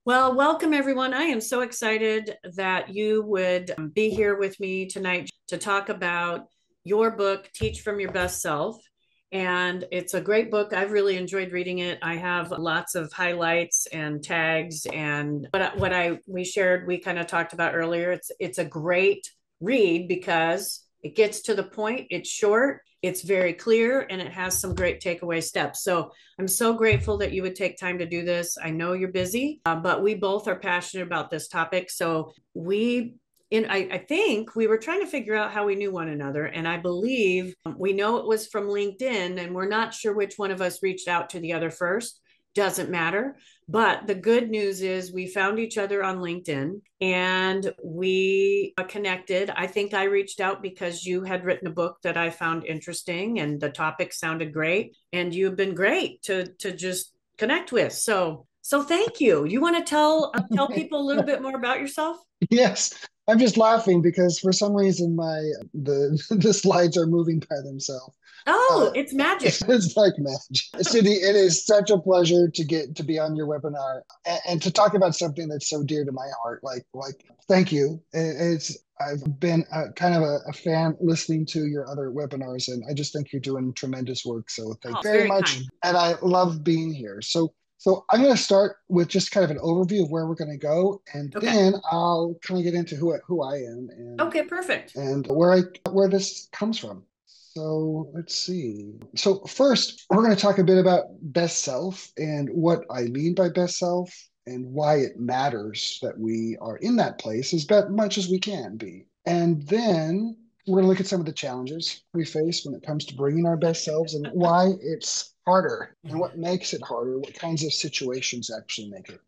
Well, welcome everyone. I am so excited that you would be here with me tonight to talk about your book, Teach from Your Best Self. And it's a great book. I've really enjoyed reading it. I have lots of highlights and tags and what I we shared, we kind of talked about earlier. It's a great read because it gets to the point, it's short, it's very clear, and it has some great takeaway steps. So I'm so grateful that you would take time to do this. I know you're busy, but we both are passionate about this topic. So I think we were trying to figure out how we knew one another. And I believe we know it was from LinkedIn, and we're not sure which one of us reached out to the other first. Doesn't matter. But the good news is we found each other on LinkedIn and we connected. I think I reached out because you had written a book that I found interesting and the topic sounded great. And you've been great to just connect with. So thank you. You want to tell people a little bit more about yourself? Yes, I'm just laughing because for some reason the the slides are moving by themselves. Oh, Uh, it's magic. it's like magic. Cindy, it is such a pleasure to get to be on your webinar and to talk about something that's so dear to my heart. Thank you. I've been kind of a fan listening to your other webinars, and I just think you're doing tremendous work. So thank Oh, you very very much, kind. and I love being here. So I'm going to start with just kind of an overview of where we're going to go, and Okay. then I'll kind of get into who I am Okay, perfect. and where this comes from. So let's see. So first, we're going to talk a bit about best self and what I mean by best self and why it matters that we are in that place as much as we can be. And then we're going to look at some of the challenges we face when it comes to bringing our best selves and why it's harder and what makes it harder, what kinds of situations actually make it.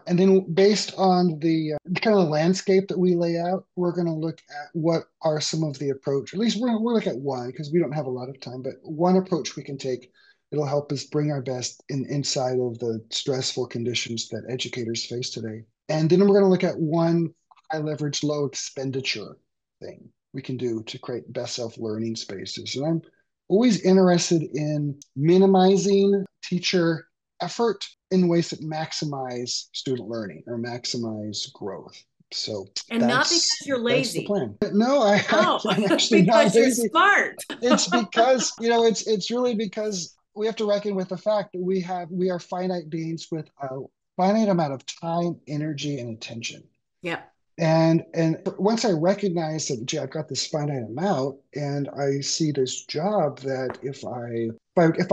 And then based on the kind of landscape that we lay out, we're going to look at what are some of the approach. At least we're look at one because we don't have a lot of time, but one approach we can take that'll help us bring our best inside of the stressful conditions that educators face today. And then we're going to look at one high leverage, low expenditure thing we can do to create best self learning spaces. And I'm always interested in minimizing teacher effort in ways that maximize student learning or maximize growth. So And not because that's you're that's the lazy. plan. No, No, I'm actually not because you're lazy. smart. It's because it's really because we have to reckon with the fact that we are finite beings with a finite amount of time, energy, and attention. Yeah. And once I recognize that, gee, I've got this finite amount, and I see this job that if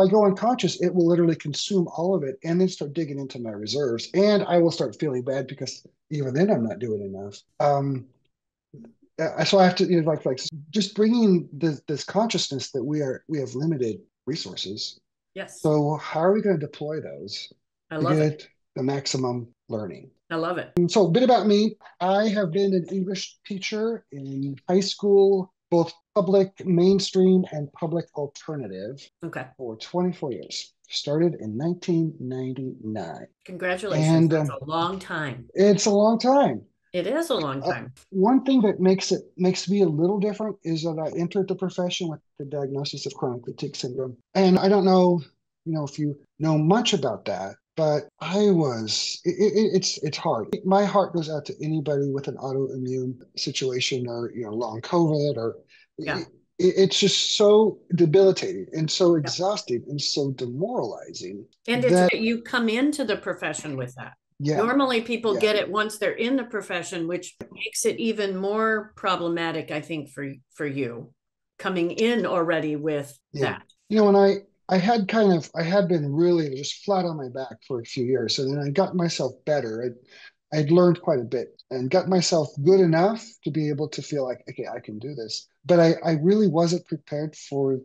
I go unconscious, it will literally consume all of it, and then start digging into my reserves, and I will start feeling bad because even then I'm not doing enough. So I have to, just bringing this consciousness that we have limited resources. Yes. So how are we going to deploy those I to love it. get the maximum learning? I love it. So a bit about me. I have been an English teacher in high school, both public mainstream and public alternative Okay. for 24 years. Started in 1999. Congratulations. And That's a long time. it's a long time. It is a long Uh, time. One thing that makes me a little different is that I entered the profession with the diagnosis of chronic fatigue syndrome. And I don't know, if you know much about that, but it's hard. My heart goes out to anybody with an autoimmune situation or long COVID or Yeah. it's just so debilitating and so Yeah. exhausting and so demoralizing And it's that you come into the profession with that. yeah, Normally people yeah, get it once they're in the profession, which makes it even more problematic, I think, for you coming in already with yeah. that. When I had been really just flat on my back for a few years, and then I got myself better. I'd learned quite a bit and got myself good enough to be able to feel like, okay, I can do this. But I really wasn't prepared for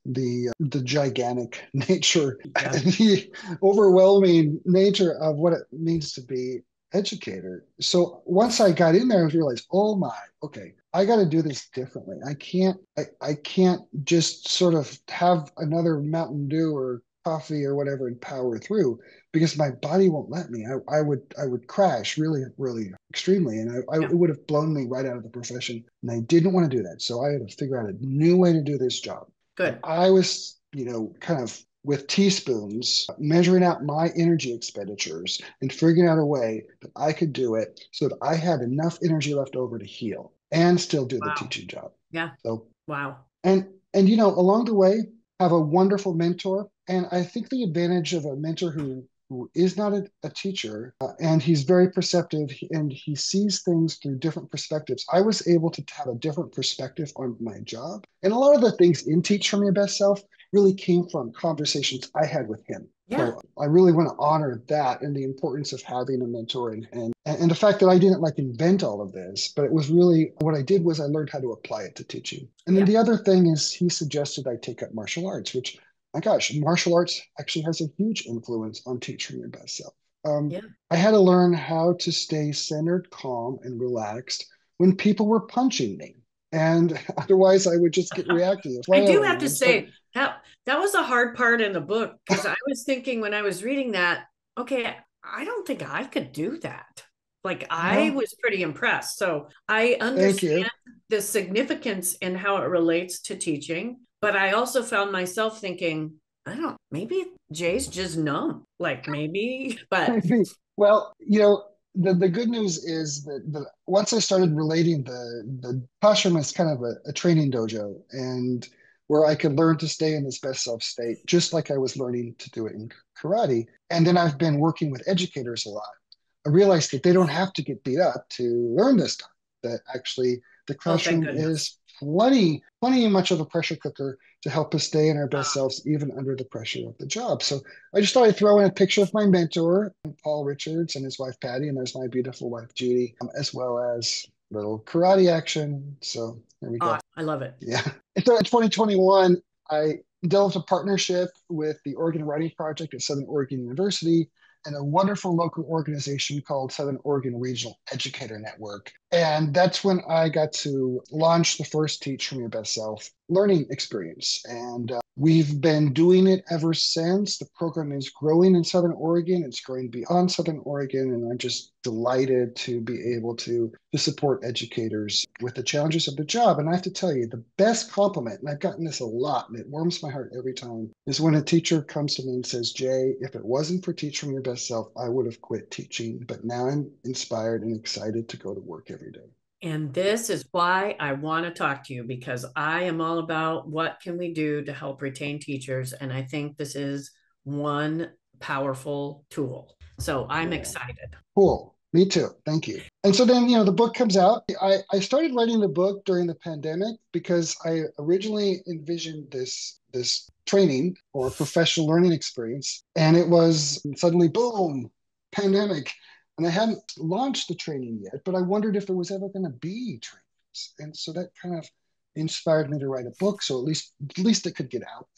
the gigantic nature, Yeah. the overwhelming nature of what it means to be educator. So once I got in there, I realized, oh my, okay, I got to do this differently. I can't just sort of have another Mountain Dew or coffee or whatever and power through because my body won't let me. I would crash really, really extremely, and Yeah. it would have blown me right out of the profession. And I didn't want to do that. So I had to figure out a new way to do this job. And Good. I was, kind of with teaspoons, measuring out my energy expenditures and figuring out a way that I could do it so that I had enough energy left over to heal and still do the Wow. teaching job. Yeah. So, Wow. and along the way, have a wonderful mentor. And I think the advantage of a mentor who is not a teacher and he's very perceptive and he sees things through different perspectives. I was able to have a different perspective on my job. And a lot of the things in Teach from Your Best Self really came from conversations I had with him. Yeah. So I really want to honor that and the importance of having a mentor and the fact that I didn't like invent all of this, but it was really what I did was I learned how to apply it to teaching. And then Yeah. the other thing is he suggested I take up martial arts, which my gosh, martial arts actually has a huge influence on teaching your best self. Um, Yeah. I had to learn how to stay centered, calm, and relaxed when people were punching me. And otherwise, I would just get reactive, I do flailing, have to and start. say that was a hard part in the book because I was thinking when I was reading that, okay, I don't think I could do that. Like I Well, was pretty impressed. So I thank understand you. the significance in how it relates to teaching, but I also found myself thinking, I don't, maybe Jay's just numb. Like maybe, but Well, the good news is that once I started relating the classroom as kind of a training dojo and where I could learn to stay in this best self state, just like I was learning to do it in karate. And then I've been working with educators a lot. I realized that they don't have to get beat up to learn this time, that actually the oh, thank classroom goodness. is plenty much of a pressure cooker to help us stay in our best Uh, selves, even under the pressure of the job. So I just thought I'd throw in a picture of my mentor, Paul Richards, and his wife, Patty, and there's my beautiful wife, Judy, as well as little karate action. So there we go. awesome. I love it. Yeah. And so in 2021, I developed a partnership with the Oregon Writing Project at Southern Oregon University and a wonderful local organization called Southern Oregon Regional Educator Network. And that's when I got to launch the first Teach from Your Best Self learning experience. And we've been doing it ever since. The program is growing in Southern Oregon. It's growing beyond Southern Oregon. And I'm just delighted to be able to support educators with the challenges of the job. And I have to tell you, the best compliment, and I've gotten this a lot, and it warms my heart every time, is when a teacher comes to me and says, Jay, if it wasn't for Teach from Your Best Self, I would have quit teaching. But now I'm inspired and excited to go to work every day. And this is why I want to talk to you because I am all about what can we do to help retain teachers. And I think this is one powerful tool. So I'm Yeah. excited. Cool. Me too. Thank you. And so then, the book comes out. I started writing the book during the pandemic because I originally envisioned this training or professional learning experience. And it was suddenly, boom, pandemic. And I hadn't launched the training yet, but I wondered if there was ever going to be trainings. And so that kind of inspired me to write a book. So at least it could get out.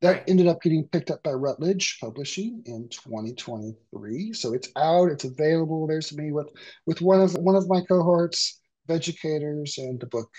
That Right. ended up getting picked up by Routledge Publishing in 2023. So it's out, it's available. There's me with one of my cohorts of educators and the book.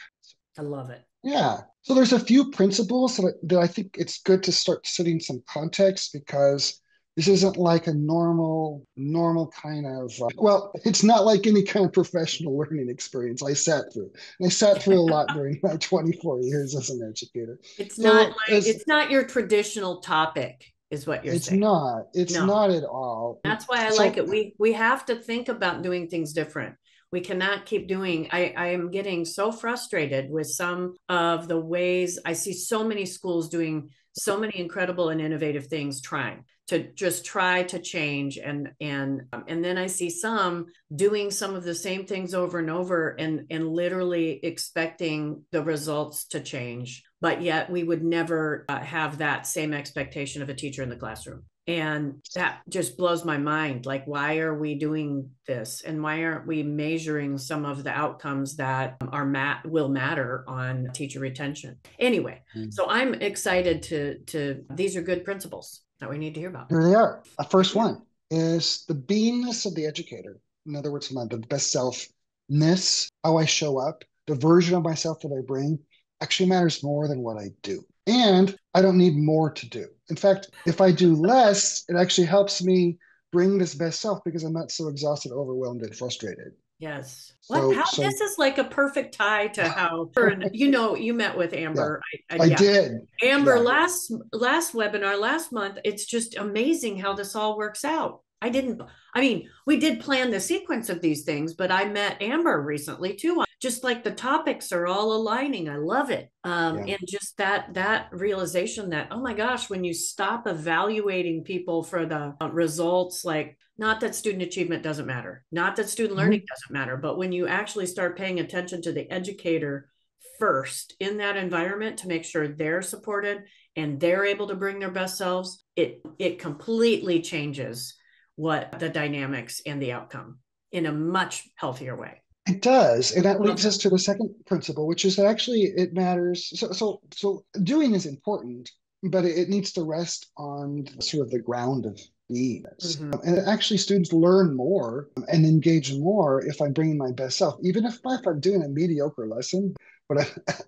I love it. Yeah. So there's a few principles that I think it's good to start setting some context because this isn't like a normal kind of, well, it's not like any kind of professional learning experience I sat through. And I sat through a lot during my 24 years as an educator. It's not So like as it's not your traditional topic, is what you're It's saying. not. It's No. not at all. That's why I like So it. We have to think about doing things different. We cannot keep doing. I am getting so frustrated with some of the ways I see so many schools doing so many incredible and innovative things, trying to just try to change and then I see some doing some of the same things over and over and literally expecting the results to change, but yet we would never have that same expectation of a teacher in the classroom. And that just blows my mind. Like, why are we doing this? And why aren't we measuring some of the outcomes that will matter on teacher retention? Anyway, so I'm excited to these are good principles that we need to hear about. here they are. A first Yeah. one is the beingness of the educator. In other words, the best selfness, how I show up, the version of myself that I bring actually matters more than what I do. And I don't need more to do. In fact, if I do less, it actually helps me bring this best self because I'm not so exhausted, overwhelmed, and frustrated. Yes. What? So, How? so This is like a perfect tie to how you met with yeah, Amber. I Yeah, did. Amber, Yeah. last webinar last month, it's just amazing how this all works out. I mean, we did plan the sequence of these things, but I met Amber recently too. Just like the topics are all aligning. I love it. Yeah. And just that realization that, oh my gosh, when you stop evaluating people for the results, like not that student achievement doesn't matter, not that student learning Mhm. doesn't matter, but when you actually start paying attention to the educator first in that environment to make sure they're supported and they're able to bring their best selves, it completely changes what the dynamics and the outcome in a much healthier way. It does. And that Love leads us that. to the second principle, which is that actually it matters. So doing is important, but it needs to rest on sort of the ground of being. Mm-hmm. And actually, students learn more and engage more if I'm bringing my best self, even if I'm doing a mediocre lesson, but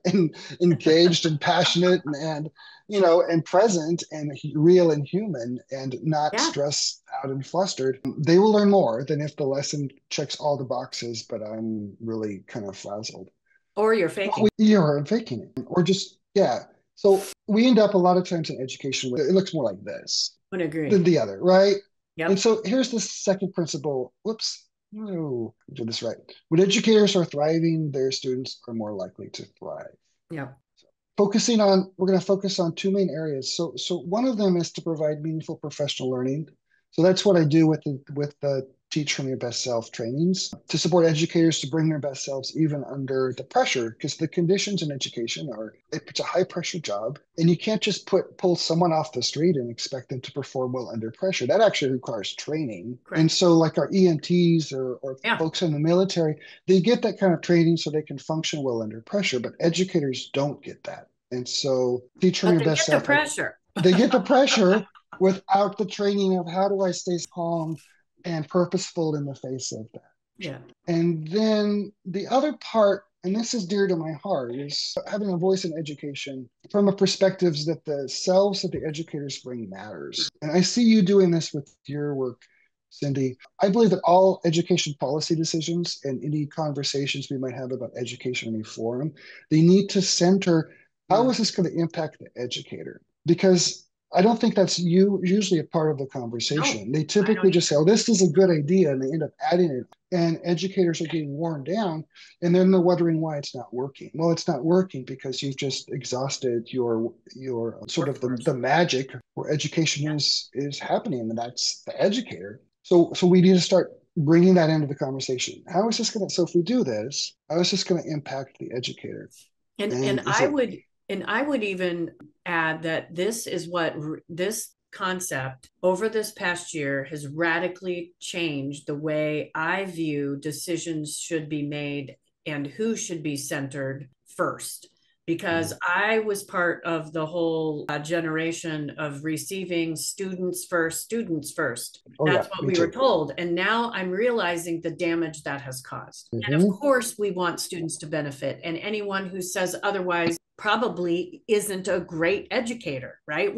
I'm engaged and passionate and present and real and human and not Yeah. stressed out and flustered, they will learn more than if the lesson checks all the boxes, but I'm really kind of frazzled. Or you're Well, faking. you're faking it, or just, yeah. So we end up a lot of times in education, it looks more like this Would agree. than the other, right? And Yep. so here's the second principle. Whoops. No, do this right. When educators are thriving, their students are more likely to thrive. Yep. We're going to focus on two main areas. So one of them is to provide meaningful professional learning. So that's what I do with the Teach from Your Best Self trainings to support educators to bring their best selves even under the pressure, because the conditions in education it's a high pressure job, and you can't just pull someone off the street and expect them to perform well under pressure. That actually requires training. And Correct. so like our EMTs or Yeah. folks in the military, they get that kind of training so they can function well under pressure, but educators don't get that. And so teach from But your they best get the self, pressure. they get the pressure without the training of how do I stay calm and purposeful in the face of that. Yeah. And then the other part, and this is dear to my heart, is having a voice in education from a perspective that the selves that the educators bring matters. And I see you doing this with your work, Cindy. I believe that all education policy decisions and any conversations we might have about education reform, they need to center how Mm. is this going to impact the educator? Because I don't think that's usually a part of the No, conversation. They I typically don't just say, "Oh, this is a good idea," and they end up adding it. And educators are getting worn down, and then they're wondering why it's not working. Well, it's not working because you've just exhausted your sort of the workforce. magic where education Yeah. is happening, and that's the educator. So we need to start bringing that into the conversation. How is this going to? So if we do this, how is this going to impact the educator? And And and is I it? would and I would even add that this is what this concept over this past year has radically changed the way I view decisions should be made and who should be centered first. Because I was part of the whole generation of receiving students first. Oh yeah, That's what me we were too. told. And now I'm realizing the damage that has caused. And of Hmm. course, we want students to benefit. And anyone who says otherwise probably isn't a great educator, right?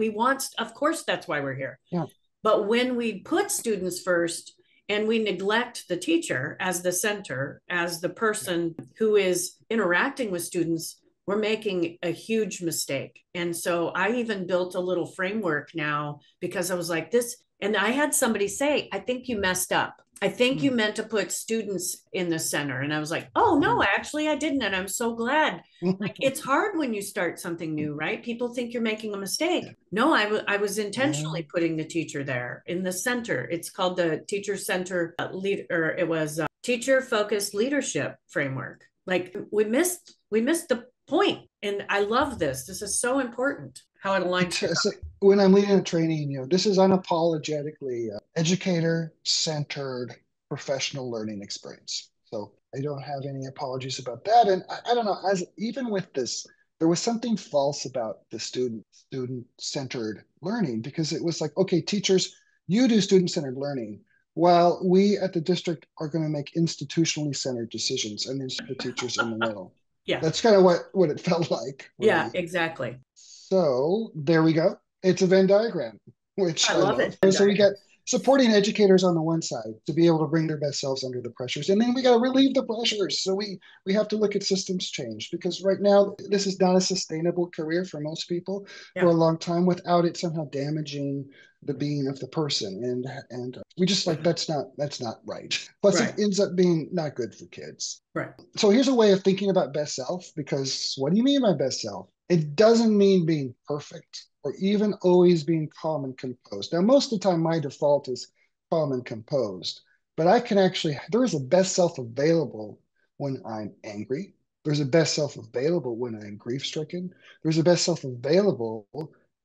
Of course, that's why we're here. Yeah. But when we put students first and we neglect the teacher as the center, as the person who is interacting with students, we're making a huge mistake. And so I even built a little framework now because I was like, this, and I had somebody say, I think you messed up. I think you meant to put students in the center. And I was like, oh, no, actually, I didn't. And I'm so glad. Like, it's hard when you start something new, right? People think you're making a mistake. No, I was Yeah. intentionally putting the teacher there in the center. It's called the teacher center lead, or it was teacher focused leadership framework. Like we missed the point. And I love this. This is so important how it aligns to your So when I'm leading a training, this is unapologetically educator-centered professional learning experience. So I don't have any apologies about that. And I don't know, as even with this, there was something false about the student-centered learning because it was like, okay, teachers, you do student-centered learning. While we at the district are going to make institutionally centered decisions and then the teachers in the middle. yeah. That's kind of what it felt like for Yeah, me. exactly. So there we go. It's a Venn diagram, which I I love love. it. Venn So we got diagrams. supporting educators on the one side to be able to bring their best selves under the pressures, and then we got to relieve the pressures. So we have to look at systems change, because right now this is not a sustainable career for most people for Yeah. a long time without it somehow damaging the being of the person. And we just like, that's not right. Plus it Right. ends up being not good for kids. Right. So here's a way of thinking about best self, because what do you mean by best self? It doesn't mean being perfect or even always being calm and composed. Now, most of the time, my default is calm and composed, but I can actually, there is a best self available when I'm angry. There's a best self available when I'm grief stricken. There's a best self available,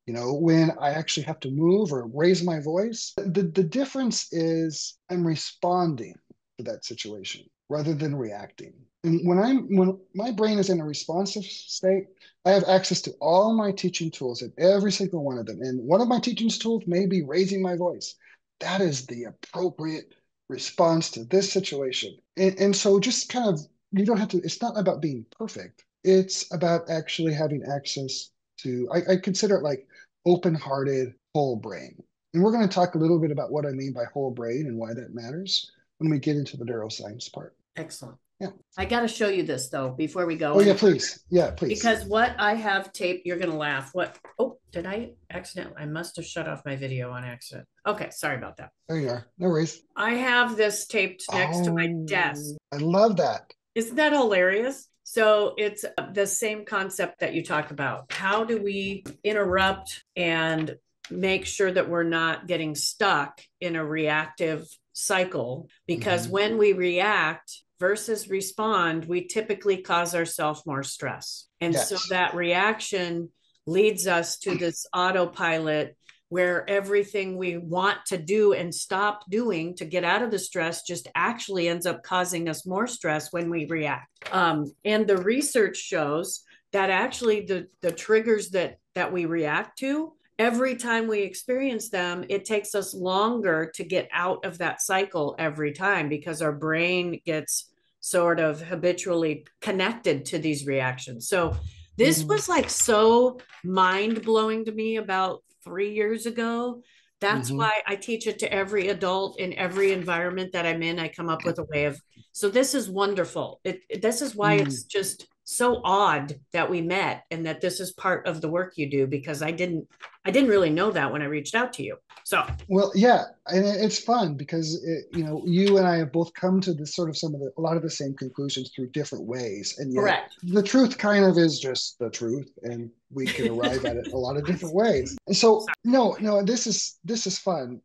when I actually have to move or raise my voice. The difference is I'm responding to that situation rather than reacting. And when my brain is in a responsive state, I have access to all my teaching tools and every single one of them. And one of my teaching tools may be raising my voice. That is the appropriate response to this situation. And so just kind of, you don't have to, it's not about being perfect. It's about actually having access to, I consider it like open-hearted, whole brain. And we're going to talk a little bit about what I mean by whole brain and why that matters when we get into the neuroscience part. Excellent. Yeah. I got to show you this though before we go Oh yeah, any please. Yeah, please. because what I have taped, you're gonna laugh. What? Oh, did I accidentally? I must have shut off my video on accident. Okay, sorry about that. There you are. No worries. I have this taped next to my desk. Oh, I love that. Isn't that hilarious? So it's the same concept that you talk about. How do we interrupt and make sure that we're not getting stuck in a reactive cycle? Because Hmm. when we react versus respond, we typically cause ourselves more stress. And so Yes. that reaction leads us to this autopilot where everything we want to do and stop doing to get out of the stress just actually ends up causing us more stress when we react. And the research shows that actually the triggers that we react to, every time we experience them, it takes us longer to get out of that cycle every time because our brain gets sort of habitually connected to these reactions. So this was like so mind blowing to me about 3 years ago. That's Mm-hmm. why I teach it to every adult in every environment that I'm in. I come up with a way of, so this is wonderful. This is why it's Mm. just so odd that we met and that this is part of the work you do because I didn't really know that when I reached out to you. So Well, yeah, and it's fun because you and I have both come to this sort of a lot of the same conclusions through different ways, and yet correct. the truth kind of is just the truth, and we can arrive at it a lot of different ways. And so, no, no, this is fun.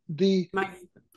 My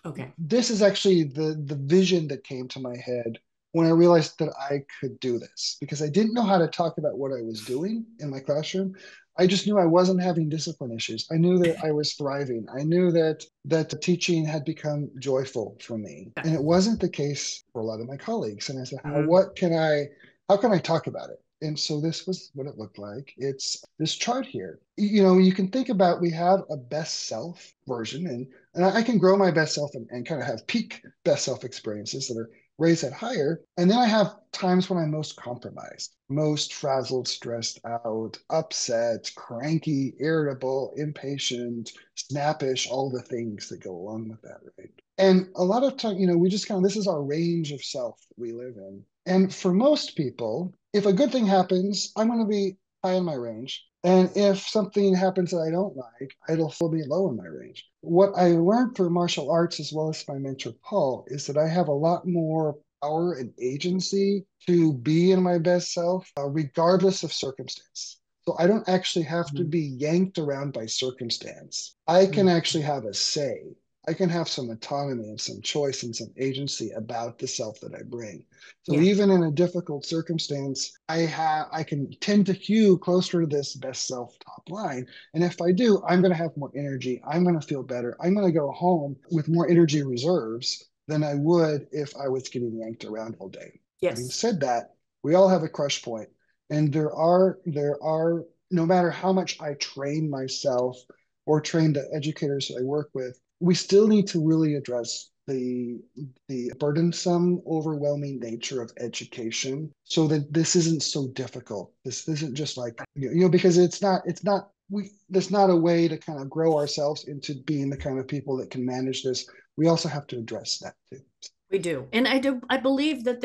okay. This is actually the vision that came to my head when I realized that I could do this, because I didn't know how to talk about what I was doing in my classroom. I just knew I wasn't having discipline issues. I knew that I was thriving. I knew that teaching had become joyful for me. And it wasn't the case for a lot of my colleagues. And I said, Mhm. how can I talk about it? And so this was what it looked like. It's this chart here. You can think about, we have a best self version, and I can grow my best self and kind of have peak best self experiences that are raise that higher. And then I have times when I'm most compromised, most frazzled, stressed out, upset, cranky, irritable, impatient, snappish, all the things that go along with that, right? And a lot of time, we just kind of, this is our range of self that we live in. And for most people, if a good thing happens, I'm going to be high in my range. And if something happens that I don't like, it'll still be low in my range. What I learned through martial arts, as well as my mentor, Paul, is that I have a lot more power and agency to be in my best self, regardless of circumstance. So I don't actually have to Mhm. be yanked around by circumstance. I can Mhm. actually have a say. I can have some autonomy and some choice and some agency about the self that I bring. So Yeah. even in a difficult circumstance, I can tend to hew closer to this best self top line. And if I do, I'm going to have more energy. I'm going to feel better. I'm going to go home with more energy reserves than I would if I was getting yanked around all day. Having Yes. said that, we all have a crush point, and there are no matter how much I train myself or train the educators I work with, we still need to really address the burdensome, overwhelming nature of education so that this isn't so difficult. This isn't just like, because it's not there's not a way to kind of grow ourselves into being the kind of people that can manage this. We also have to address that too. We do. And I believe that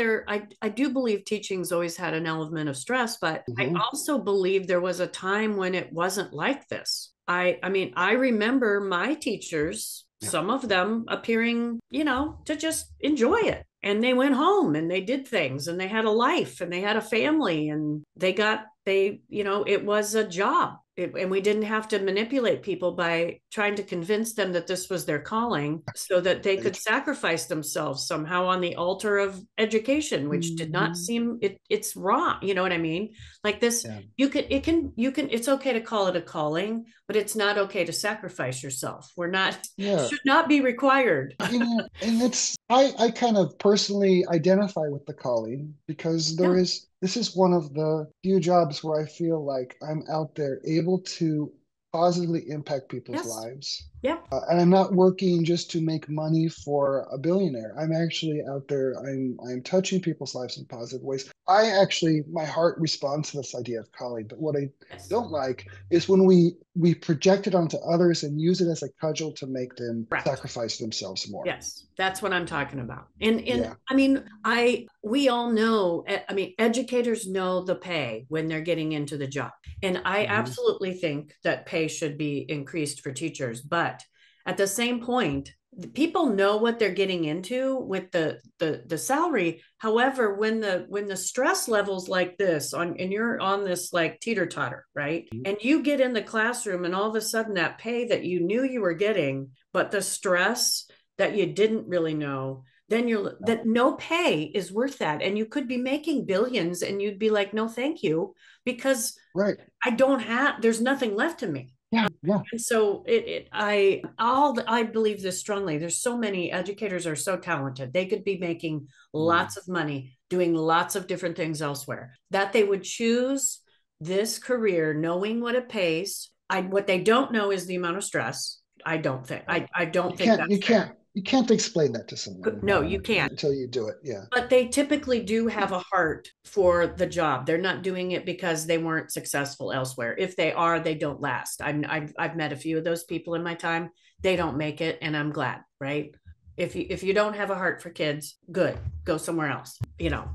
I do believe teaching's always had an element of stress, but I Mm-hmm. also believe there was a time when it wasn't like this. I mean, I remember my teachers, Yeah. some of them appearing, to just enjoy it. And they went home and they did things and they had a life and they had a family and it was a job. And we didn't have to manipulate people by trying to convince them that this was their calling so that they could sacrifice themselves somehow on the altar of education, which did not Mm-hmm. seem it's wrong. You know what I mean? Like this, Yeah. it's okay to call it a calling, but it's not okay to sacrifice yourself. We're not, Yeah. should not be required. And I kind of personally identify with the calling because Yeah. this is one of the few jobs where I feel like I'm out there able to positively impact people's Yes. lives. Yeah. And I'm not working just to make money for a billionaire. I'm actually out there. I'm touching people's lives in positive ways. My heart responds to this idea of calling. But what I Yes. don't like is when we project it onto others and use it as a cudgel to make them Correct. sacrifice themselves more. Yes, that's what I'm talking about. And Yeah. I mean, we all know, I mean, educators know the pay when they're getting into the job. And I Hmm. absolutely think that pay should be increased for teachers, but at the same point, people know what they're getting into with the salary. However, when the stress levels like this on and you're on this like teeter totter, right? And you get in the classroom and all of a sudden that pay that you knew you were getting, but the stress that you didn't really know, then that no pay is worth that. And you could be making billions and you'd be like, no, thank you, because Right. there's nothing left to me. Yeah. Yeah. And so I believe this strongly. There's so many educators are so talented. They could be making Mm. lots of money doing lots of different things elsewhere. That they would choose this career knowing what it pays. What they don't know is the amount of stress. I don't think. Right. I don't think that's fair. You can't explain that to someone No, you can't. until you do it. Yeah. But they typically do have a heart for the job. They're not doing it because they weren't successful elsewhere. If they are, they don't last. I've met a few of those people in my time. They don't make it, and I'm glad, right? If you don't have a heart for kids, good, go somewhere else.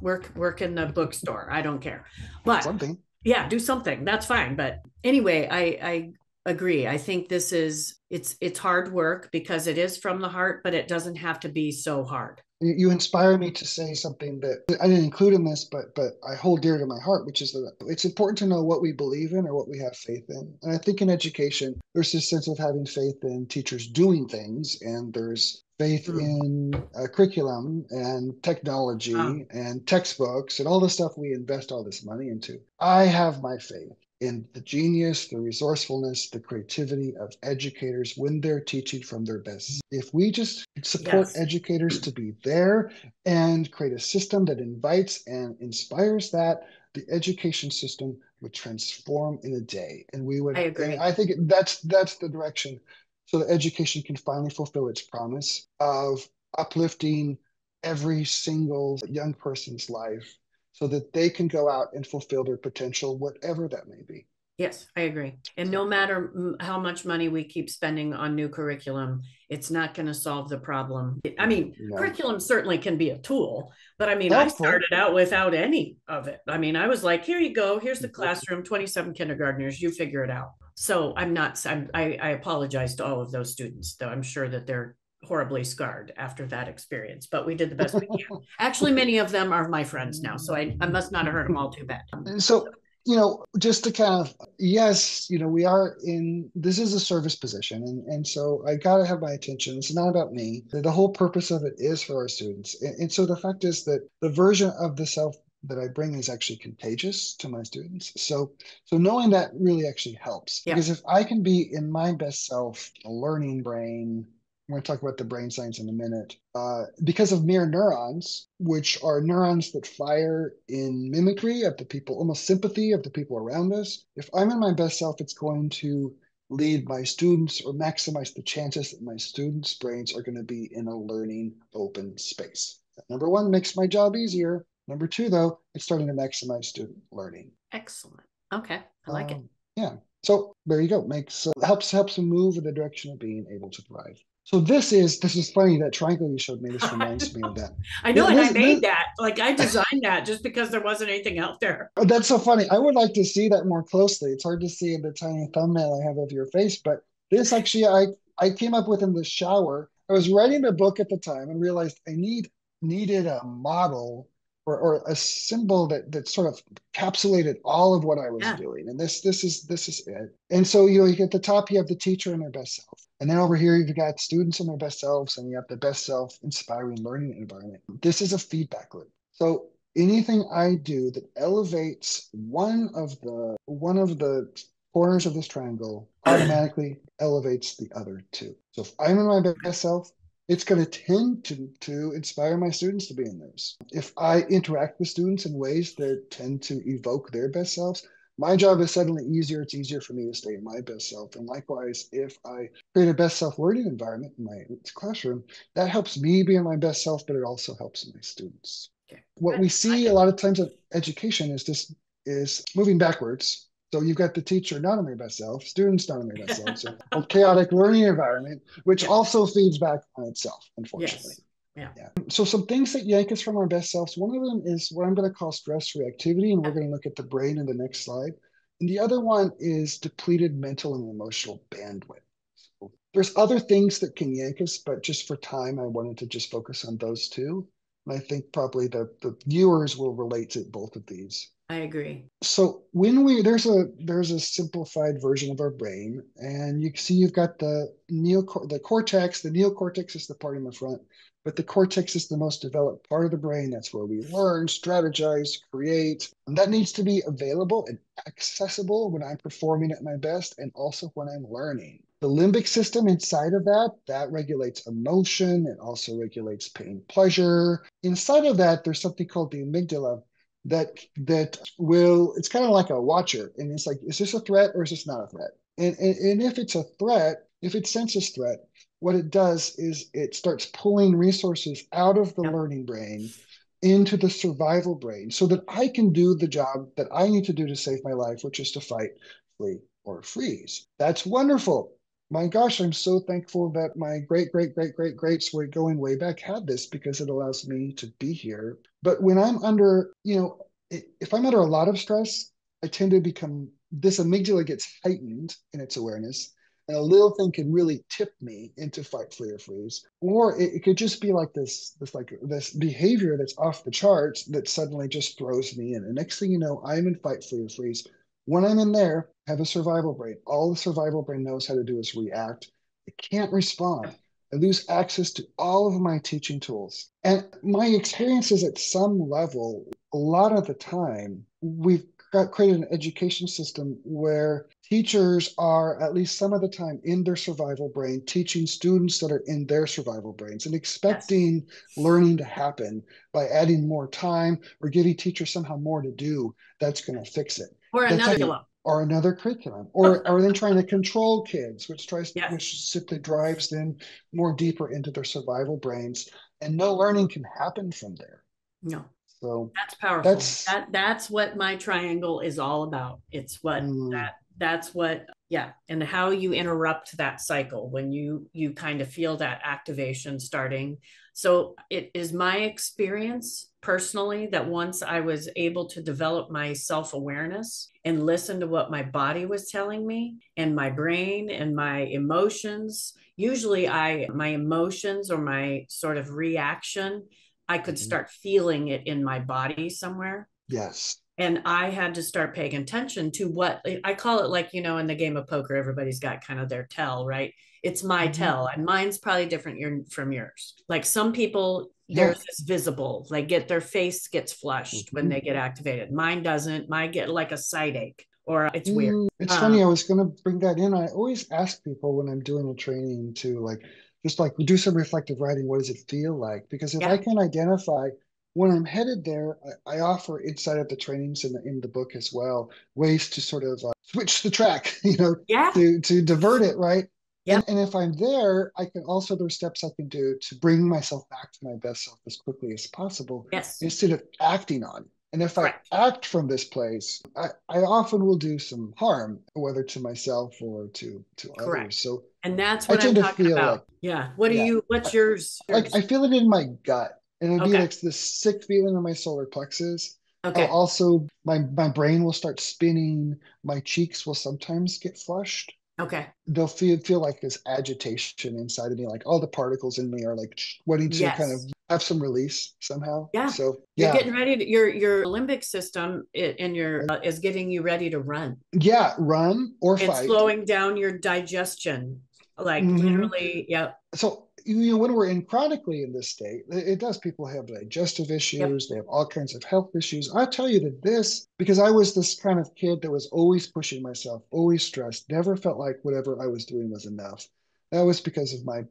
Work in the bookstore. I don't care, but Something. yeah, do something. That's fine. But anyway, I agree. I think it's hard work because it is from the heart, but it doesn't have to be so hard. You inspire me to say something that I didn't include in this, but I hold dear to my heart, which is that it's important to know what we believe in or what we have faith in. And I think in education, there's this sense of having faith in teachers doing things, and there's faith Mm. in curriculum and Ah, technology and textbooks and all the stuff we invest all this money into. I have my faith in the genius, the resourcefulness, the creativity of educators when they're teaching from their best. If we just support yes, educators to be there and create a system that invites and inspires that, the education system would transform in a day. I And agree. I think that's the direction so that education can finally fulfill its promise of uplifting every single young person's life so that they can go out and fulfill their potential, whatever that may be. Yes, I agree. And So, no matter how much money we keep spending on new curriculum, it's not going to solve the problem. I mean, no, curriculum certainly can be a tool, but I mean, I helpful. started out without any of it. I mean, I was like, here you go. Here's the classroom, 27 kindergartners, you figure it out. So I apologize to all of those students, though I'm sure that they're horribly scarred after that experience, but we did the best we can. Actually, many of them are my friends now, so I must not have hurt them all too bad. So, just to kind of, yes, we are this is a service position. And so I got to have my attention. It's not about me. The whole purpose of it is for our students. And so the fact is that the version of the self that I bring is actually contagious to my students. So knowing that really actually helps Yeah. because if I can be in my best self, a learning brain, we're going to talk about the brain science in a minute. Because of mirror neurons, which are neurons that fire in mimicry of the people, almost sympathy of the people around us. If I'm in my best self, it's going to lead my students or maximize the chances that my students' brains are going to be in a learning open space. Number one, makes my job easier. Number two, though, it's starting to maximize student learning. Excellent. Okay. I like it. Yeah. So there you go. Makes helps them move in the direction of being able to thrive. So this is funny. That triangle you showed me. This I reminds me of know. that. I know, and I made that. Like I designed that just because there wasn't anything out there. That's so funny. I would like to see that more closely. It's hard to see in the tiny thumbnail I have of your face, but this actually I came up with in the shower. I was writing a book at the time and realized I needed a model or a symbol that sort of encapsulated all of what I was Yeah, doing. And this is it. And so you at the top you have the teacher and their best self. And then over here you've got students and their best selves, and you have the best self inspiring learning environment. This is a feedback loop. So anything I do that elevates one of the corners of this triangle automatically elevates the other two. So if I'm in my best self, it's going to tend to inspire my students to be in theirs. If I interact with students in ways that tend to evoke their best selves, my job is suddenly easier. It's easier for me to stay in my best self. And likewise, if I create a best self learning environment in my classroom, that helps me be in my best self, but it also helps my students. okay, What good. we I like see a it. lot of times in education is moving backwards. So you've got the teacher not in their best self, students not in their best self, so a chaotic learning environment, which Yeah. also feeds back on itself, unfortunately. Yes. Yeah. Yeah. So some things that yank us from our best selves. One of them is what I'm going to call stress reactivity, and we're Yeah. going to look at the brain in the next slide. And the other one is depleted mental and emotional bandwidth. So there's other things that can yank us, but just for time, I wanted to just focus on those two. And I think probably the viewers will relate to both of these. I agree. So when we there's a simplified version of our brain, and you see you've got the cortex. The neocortex is the part in the front, but the cortex is the most developed part of the brain. That's where we learn, strategize, create. And that needs to be available and accessible when I'm performing at my best, and also when I'm learning. The limbic system inside of that regulates emotion. It also regulates pain, pleasure. Inside of that, there's something called the amygdala that will, it's kind of like a watcher, and it's like, is this a threat or is this not a threat? And if it's a threat, if it senses threat, what it does is it starts pulling resources out of the Yep. learning brain into the survival brain so that I can do the job that I need to do to save my life, which is to fight, flee, or freeze. That's wonderful. My gosh, I'm so thankful that my great, great, great, great, greats way going way back had this, because it allows me to be here. But when I'm under, if I'm under a lot of stress, I tend to become, this amygdala gets heightened in its awareness. And a little thing can really tip me into fight, flee, or freeze. Or it could just be like this behavior that's off the charts that suddenly just throws me in. And next thing you know, I'm in fight, flee, or freeze. When I'm in there, I have a survival brain. All the survival brain knows how to do is react. It can't respond. Yep. I lose access to all of my teaching tools. And my experience is at some level, a lot of the time, we've created an education system where teachers are, at least some of the time, in their survival brain, teaching students that are in their survival brains and Yes. expecting learning to happen by adding more time or giving teachers somehow more to do. That's going to fix it. Or That's another actually, kilo. or another curriculum, or then trying to control kids, Yes. which simply drives them more deeper into their survival brains, and no learning can happen from there. No. So That's powerful. that's That's what my triangle is all about. It's what mm, that's what, yeah, and how you interrupt that cycle when you kind of feel that activation starting. So it is my experience personally that once I was able to develop my self-awareness and listen to what my body was telling me and my brain and my emotions, usually I my emotions or my sort of reaction, I could mhm. start feeling it in my body somewhere. Yes. And I had to start paying attention to what I call it, like, in the game of poker, everybody's got kind of their tell, right? It's my Hmm. tell, and mine's probably different from yours. Like some people, Yeah. there's this visible, like get their face gets flushed when Hmm. they get activated. Mine doesn't. Mine get like a side ache or it's weird. It's Um, funny. I was going to bring that in. I always ask people when I'm doing a training to just like do some reflective writing. What does it feel like? Because if I yeah. can identify when I'm headed there, I offer inside of the trainings in the book as well, ways to sort of switch the track, Yeah. to divert it, right? And Yep. and if I'm there, I can also, there's steps I can do to bring myself back to my best self as quickly as possible Yes. instead of acting on it. And if I Correct. act from this place, I often will do some harm, whether to myself or to others. Correct. So And that's I what I'm tend to talking feel like, about. Yeah. What do yeah, you, what's yours? like I Yours. feel it in my gut, and it'll be Okay. like this sick feeling in my solar plexus. I'll Okay. also my brain will start spinning. My cheeks will sometimes get flushed. Okay. They'll feel like this agitation inside of me, like all the particles in me are like wanting to kind of Yes. have some release somehow. Yeah. So You're yeah, getting ready to, your limbic system in your is getting you ready to run yeah, run or and fight. slowing down your digestion. Like Hmm. literally, yep. So when we're in chronically in this state, it does. People have digestive Yep. issues. They have all kinds of health issues. I tell you that this, because I was this kind of kid that was always pushing myself, always stressed, never felt like whatever I was doing was enough. That was because of my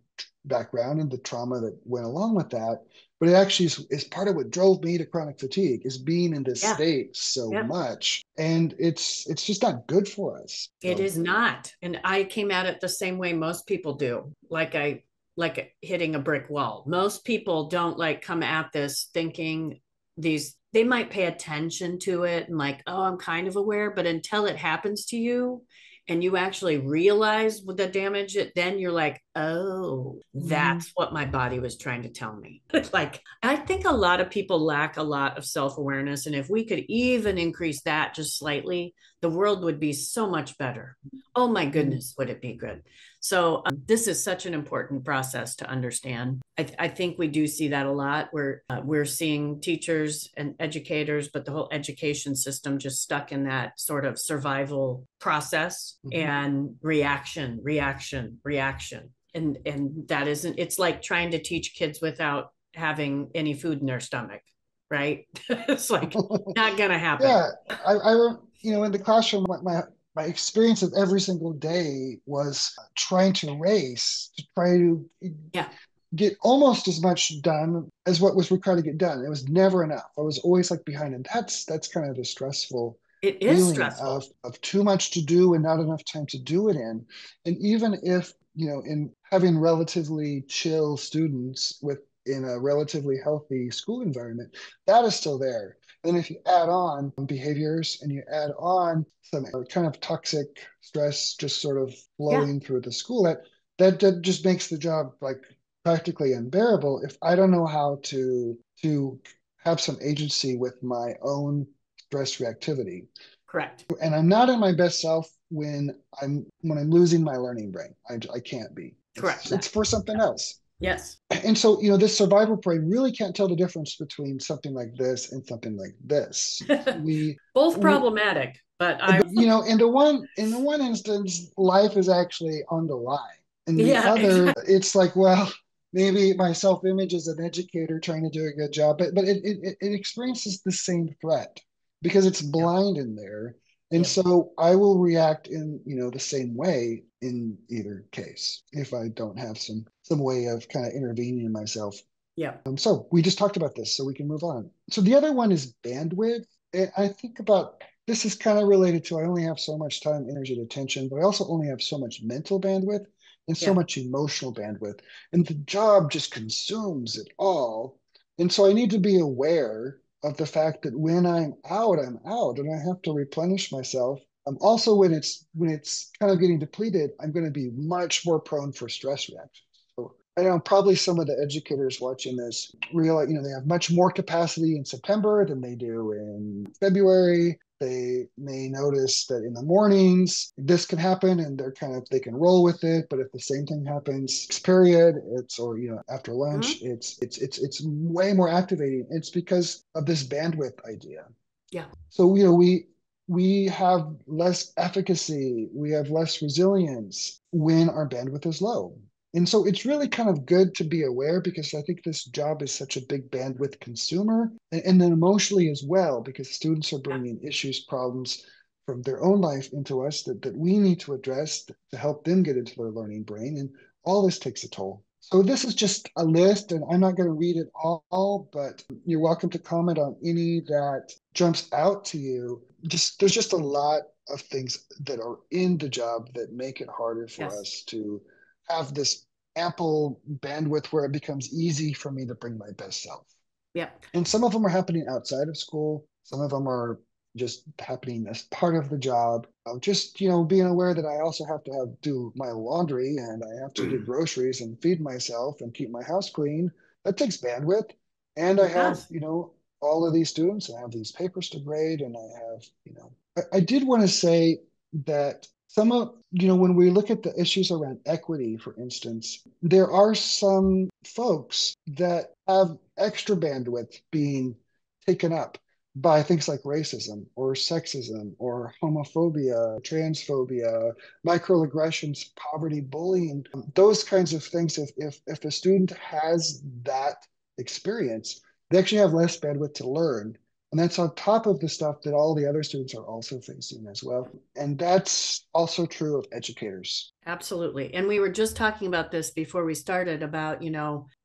background and the trauma that went along with that. But it actually is part of what drove me to chronic fatigue, is being in this Yeah. state so Yep. much, and it's just not good for us. It So is not. And I came at it the same way most people do. Like hitting a brick wall. Most people don't like come at this thinking these they might pay attention to it and like, oh, I'm kind of aware, but until it happens to you and you actually realize the damage, then you're like, oh, mhm. that's what my body was trying to tell me. Like, I think a lot of people lack a lot of self-awareness. And if we could even increase that just slightly, the world would be so much better. Oh my Mhm. goodness, would it be good? So this is such an important process to understand. I think we do see that a lot. We're seeing teachers and educators, but the whole education system just stuck in that sort of survival process Mhm. and reaction, reaction, reaction. And that isn't. It's like trying to teach kids without having any food in their stomach, right? It's like not gonna happen. Yeah, in the classroom, my experience of every single day was trying to race to try to Yeah, get almost as much done as what was required to get done. It was never enough. I was always like behind, and that's kind of the stressful it is feeling of stressful. too much to do and not enough time to do it in. And even if, in having relatively chill students in a relatively healthy school environment, that is still there. And if you add on behaviors and you add on some kind of toxic stress just sort of Yeah, flowing through the school, that just makes the job like practically unbearable if I don't know how to have some agency with my own stress reactivity. correct. And I'm not in my best self when I'm losing my learning brain. I can't be. It's Correct. it's for something else. Yes. And so, this survival brain really can't tell the difference between something like this and something like this. We, Both we problematic, but I, in the one instance, life is actually on the line. In the yeah, other, exactly. it's like, well, maybe my self-image as an educator trying to do a good job, but it experiences the same threat because it's Yep. blind in there. And Yep. so I will react in, the same way in either case if I don't have some way of kind of intervening in myself. Yep. So we just talked about this, so we can move on. So the other one is bandwidth. And I think about this is kind of related to I only have so much time, energy, and attention, but I also only have so much mental bandwidth and so Yep. much emotional bandwidth. And the job just consumes it all. And so I need to be aware of the fact that when I'm out and I have to replenish myself. Also when it's kind of getting depleted, I'm going to be much more prone for stress reactions. So I know probably some of the educators watching this realize, they have much more capacity in September than they do in February. They may notice that in the mornings this can happen and they can roll with it. But if the same thing happens next period, after lunch, Mhm. it's way more activating. It's because of this bandwidth idea. Yeah. So, we have less efficacy, we have less resilience when our bandwidth is low. And so it's really kind of good to be aware because I think this job is such a big bandwidth consumer and then emotionally as well, because students are Yeah. bringing issues, problems from their own life into us that we need to address to help them get into their learning brain. And all this takes a toll. So this is just a list, and I'm not going to read it all, but you're welcome to comment on any that jumps out to you. There's just a lot of things that are in the job that make it harder for Yes. us to have this ample bandwidth where it becomes easy for me to bring my best self. Yep. And some of them are happening outside of school. Some of them are just happening as part of the job. Just, being aware that I also have to do my laundry and I have to do groceries and feed myself and keep my house clean. That takes bandwidth. And I have, Yes. all of these students, and I have these papers to grade, and I have, I did want to say that some of, when we look at the issues around equity, for instance, there are some folks that have extra bandwidth being taken up by things like racism or sexism or homophobia, transphobia, microaggressions, poverty, bullying, those kinds of things. If a student has that experience, they actually have less bandwidth to learn. And that's on top of the stuff that all the other students are also facing as well. And that's also true of educators. Absolutely. And we were just talking about this before we started about,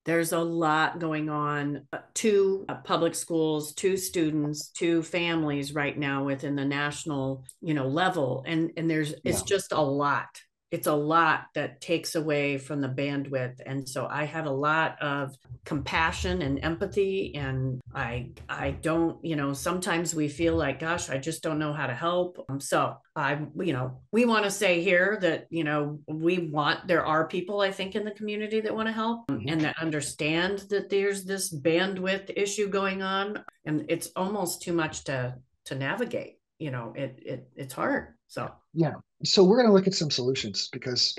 there's a lot going on to public schools, to students, to families right now within the national, level. And it's Yeah. just a lot. It's a lot that takes away from the bandwidth. And so I have a lot of compassion and empathy. And I don't, sometimes we feel like, gosh, I just don't know how to help. So we want to say here that, there are people, I think, in the community that want to help Mhm. and that understand that there's this bandwidth issue going on. And it's almost too much to navigate. It's hard. So Yeah. So we're going to look at some solutions because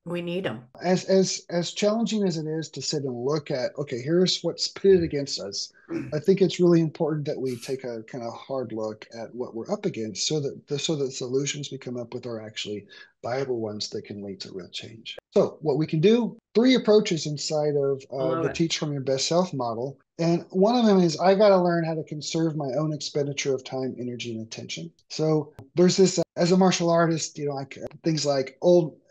we need them. as challenging as it is to sit and look at, okay, here's what's pitted against us. I think it's really important that we take a kind of hard look at what we're up against, so that the solutions we come up with are actually viable ones that can lead to real change. So what we can do, three approaches inside of I love the it. Teach from Your Best Self model. And one of them is I got to learn how to conserve my own expenditure of time, energy, and attention. So there's this, as a martial artist, like things like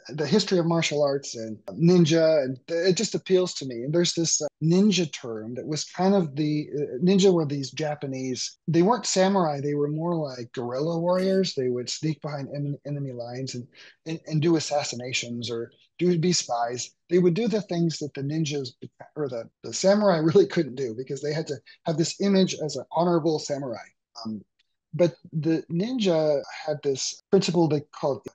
the history of martial arts and ninja, and it just appeals to me. And there's this ninja term that was kind of ninja were these Japanese, they weren't samurai, they were more like guerrilla warriors. They would sneak behind enemy lines and do assassinations or be spies. They would do the things that the ninjas or the samurai really couldn't do, because they had to have this image as an honorable samurai. Um, but the ninja had this principle they called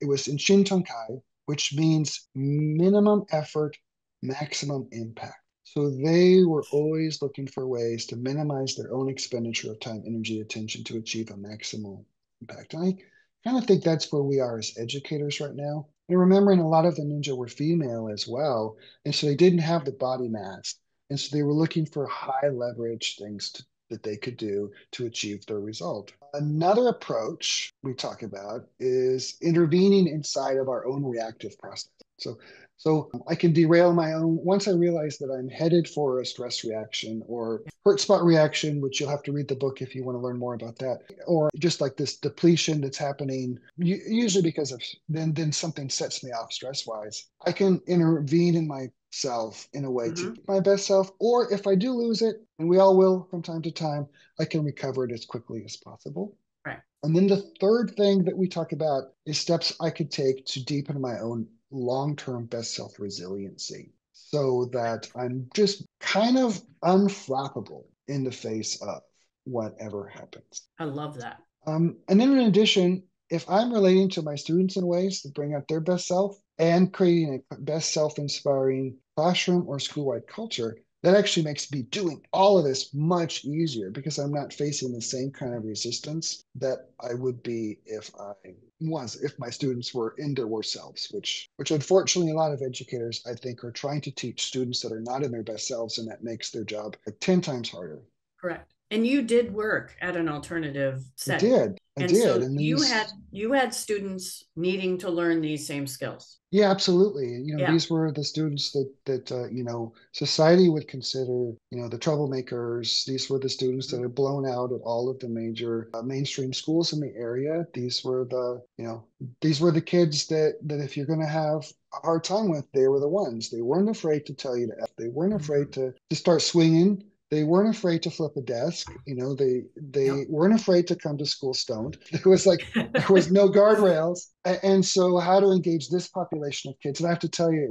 it was in Shintonkai, which means minimum effort, maximum impact. So they were always looking for ways to minimize their own expenditure of time, energy, attention to achieve a maximal impact. And I kind of think that's where we are as educators right now. And remembering a lot of the ninja were female as well. And so they didn't have the body mass. And so they were looking for high leverage things that they could do to achieve their result. Another approach we talk about is intervening inside of our own reactive process. So I can derail my own once I realize that I'm headed for a stress reaction or hurt spot reaction, which you'll have to read the book if you want to learn more about that, or just like this depletion that's happening, usually because of then something sets me off stress wise. I can intervene in myself in a way to Mm-hmm. keep my best self, or if I do lose it, and we all will from time to time, I can recover it as quickly as possible. Right. And then the third thing that we talk about is steps I could take to deepen my own long-term best self resiliency, so that I'm just kind of unflappable in the face of whatever happens. I love that. And then in addition, if I'm relating to my students in ways that bring out their best self and creating a best self-inspiring classroom or school-wide culture, that actually makes me doing all of this much easier, because I'm not facing the same kind of resistance that I would be if my students were in their worst selves, which unfortunately a lot of educators, I think, are trying to teach students that are not in their best selves, and that makes their job like 10 times harder. Correct. And you did work at an alternative I setting. did. I And did. so And you had students needing to learn these same skills. yeah, absolutely. Yeah. These were the students that society would consider, the troublemakers. These were the students that had blown out at all of the major mainstream schools in the area. These were the kids that if you're going to have a hard time with, they were the ones. They weren't afraid to tell you to F. They weren't afraid Mm-hmm. to start swinging. They weren't afraid to flip a desk. They Yep. weren't afraid to come to school stoned. There was no guardrails. And so how to engage this population of kids. And I have to tell you,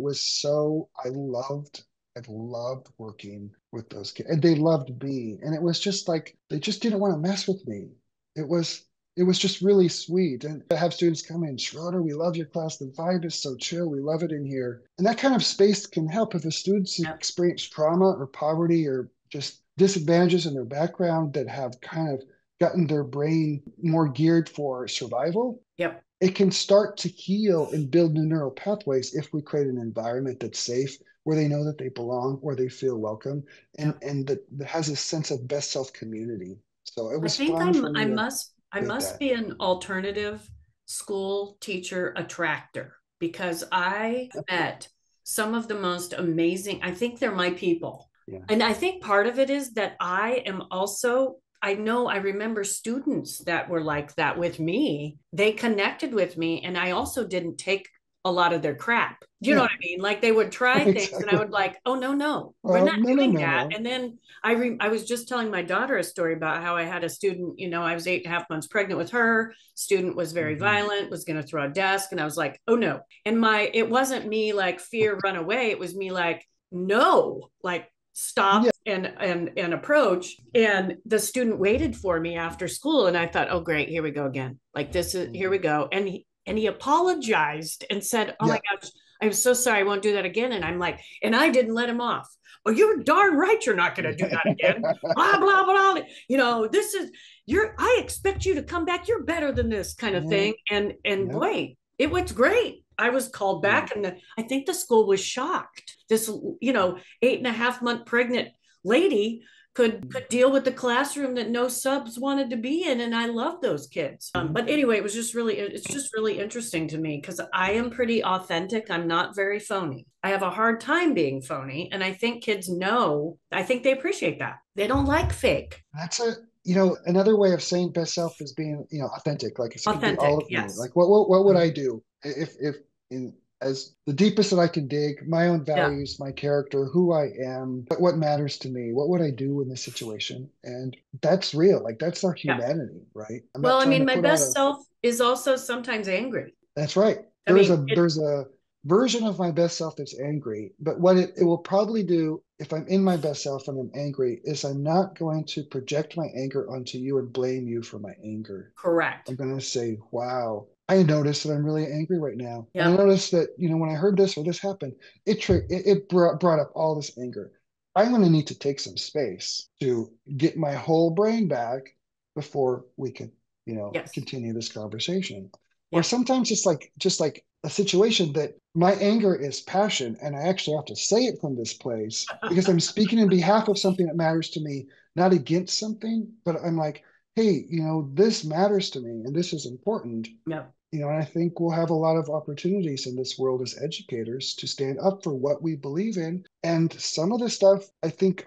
I loved I've loved working with those kids, and they loved me. And it was just like they just didn't want to mess with me. It was it was just really sweet. And to have students come in, Schroeder, we love your class. The vibe is so chill. We love it in here. And that kind of space can help if a student's Yep. experience trauma or poverty or just disadvantages in their background that have kind of gotten their brain more geared for survival. Yep. It can start to heal and build new neural pathways if we create an environment that's safe, where they know that they belong, where they feel welcome, and Yep. that has a sense of best self community. So it I was think fun for I me to must I create must that. be an alternative school teacher attractor because I met some of the most amazing, I think they're my people. Yeah. And I think part of it is that I am also, I know I remember students that were like that with me. They connected with me, and I also didn't take a lot of their crap. You know Yeah. what I mean? Like they would try things and I Exactly. would like, oh no, no, we're not No, no, doing no, that. no. And then I was just telling my daughter a story about how I had a student, I was 8.5 months pregnant with her. Student was very Hmm. violent, was going to throw a desk. And I was like, oh no. And it wasn't me like fear, run away. It was me like, no, like stop Yeah. and approach. And the student waited for me after school. And I thought, oh great, here we go again. Like this is, here we Mhm. go. And he apologized and said, oh my Yeah. gosh, I'm so sorry, I won't do that again. And I'm like, and I didn't let him off. Oh, you're darn right you're not going to do that again. Blah, blah, blah. This is I expect you to come back. You're better than this kind of Yeah. thing. And Yep. boy, it was great. I was called Yeah. back, and I think the school was shocked. This, 8.5 month pregnant lady could deal with the classroom that no subs wanted to be in, and I love those kids. Mhm. But anyway, it's just really interesting to me because I am pretty authentic. I'm not very phony. I have a hard time being phony, and I think kids know. I think they appreciate that. They don't like fake. That's another way of saying best self is being, authentic. Like it could be all Authentic, of me. yes. Like what would I do if in as the deepest that I can dig, my own Yeah, values, my character, who I am, what matters to me, what would I do in this situation? And that's real. Like that's our yeah. humanity, right? I'm Well, not I trying mean, to my put on best a self is also sometimes angry. That's right. I There's mean, a there's a version of my best self that's angry, but what it will probably do if I'm in my best self and I'm angry is I'm not going to project my anger onto you and blame you for my anger. correct. I'm going to say, wow, I noticed that I'm really angry right now. And I Yep. noticed that, when I heard this or this happened, it brought up all this anger. I'm going to need to take some space to get my whole brain back before we can, Yes. continue this conversation. Or Yep. sometimes just like a situation that my anger is passion and I actually have to say it from this place because I'm speaking in behalf of something that matters to me, not against something, but I'm like, hey, this matters to me and this is important. Yep. And I think we'll have a lot of opportunities in this world as educators to stand up for what we believe in. And some of the stuff I think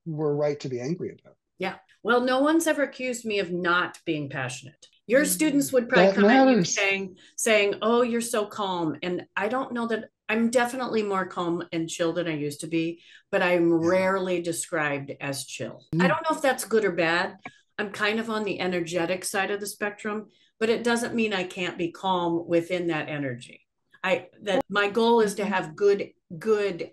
we're right to be angry about. Yeah. Well, no one's ever accused me of not being passionate. Your students would probably That come at you matters. saying, "Oh, you're so calm." And I don't know that I'm definitely more calm and chill than I used to be, but I'm Yeah. rarely described as chill. I Mm. don't know if that's good or bad. I'm kind of on the energetic side of the spectrum, but it doesn't mean I can't be calm within that energy. I that my goal is to have good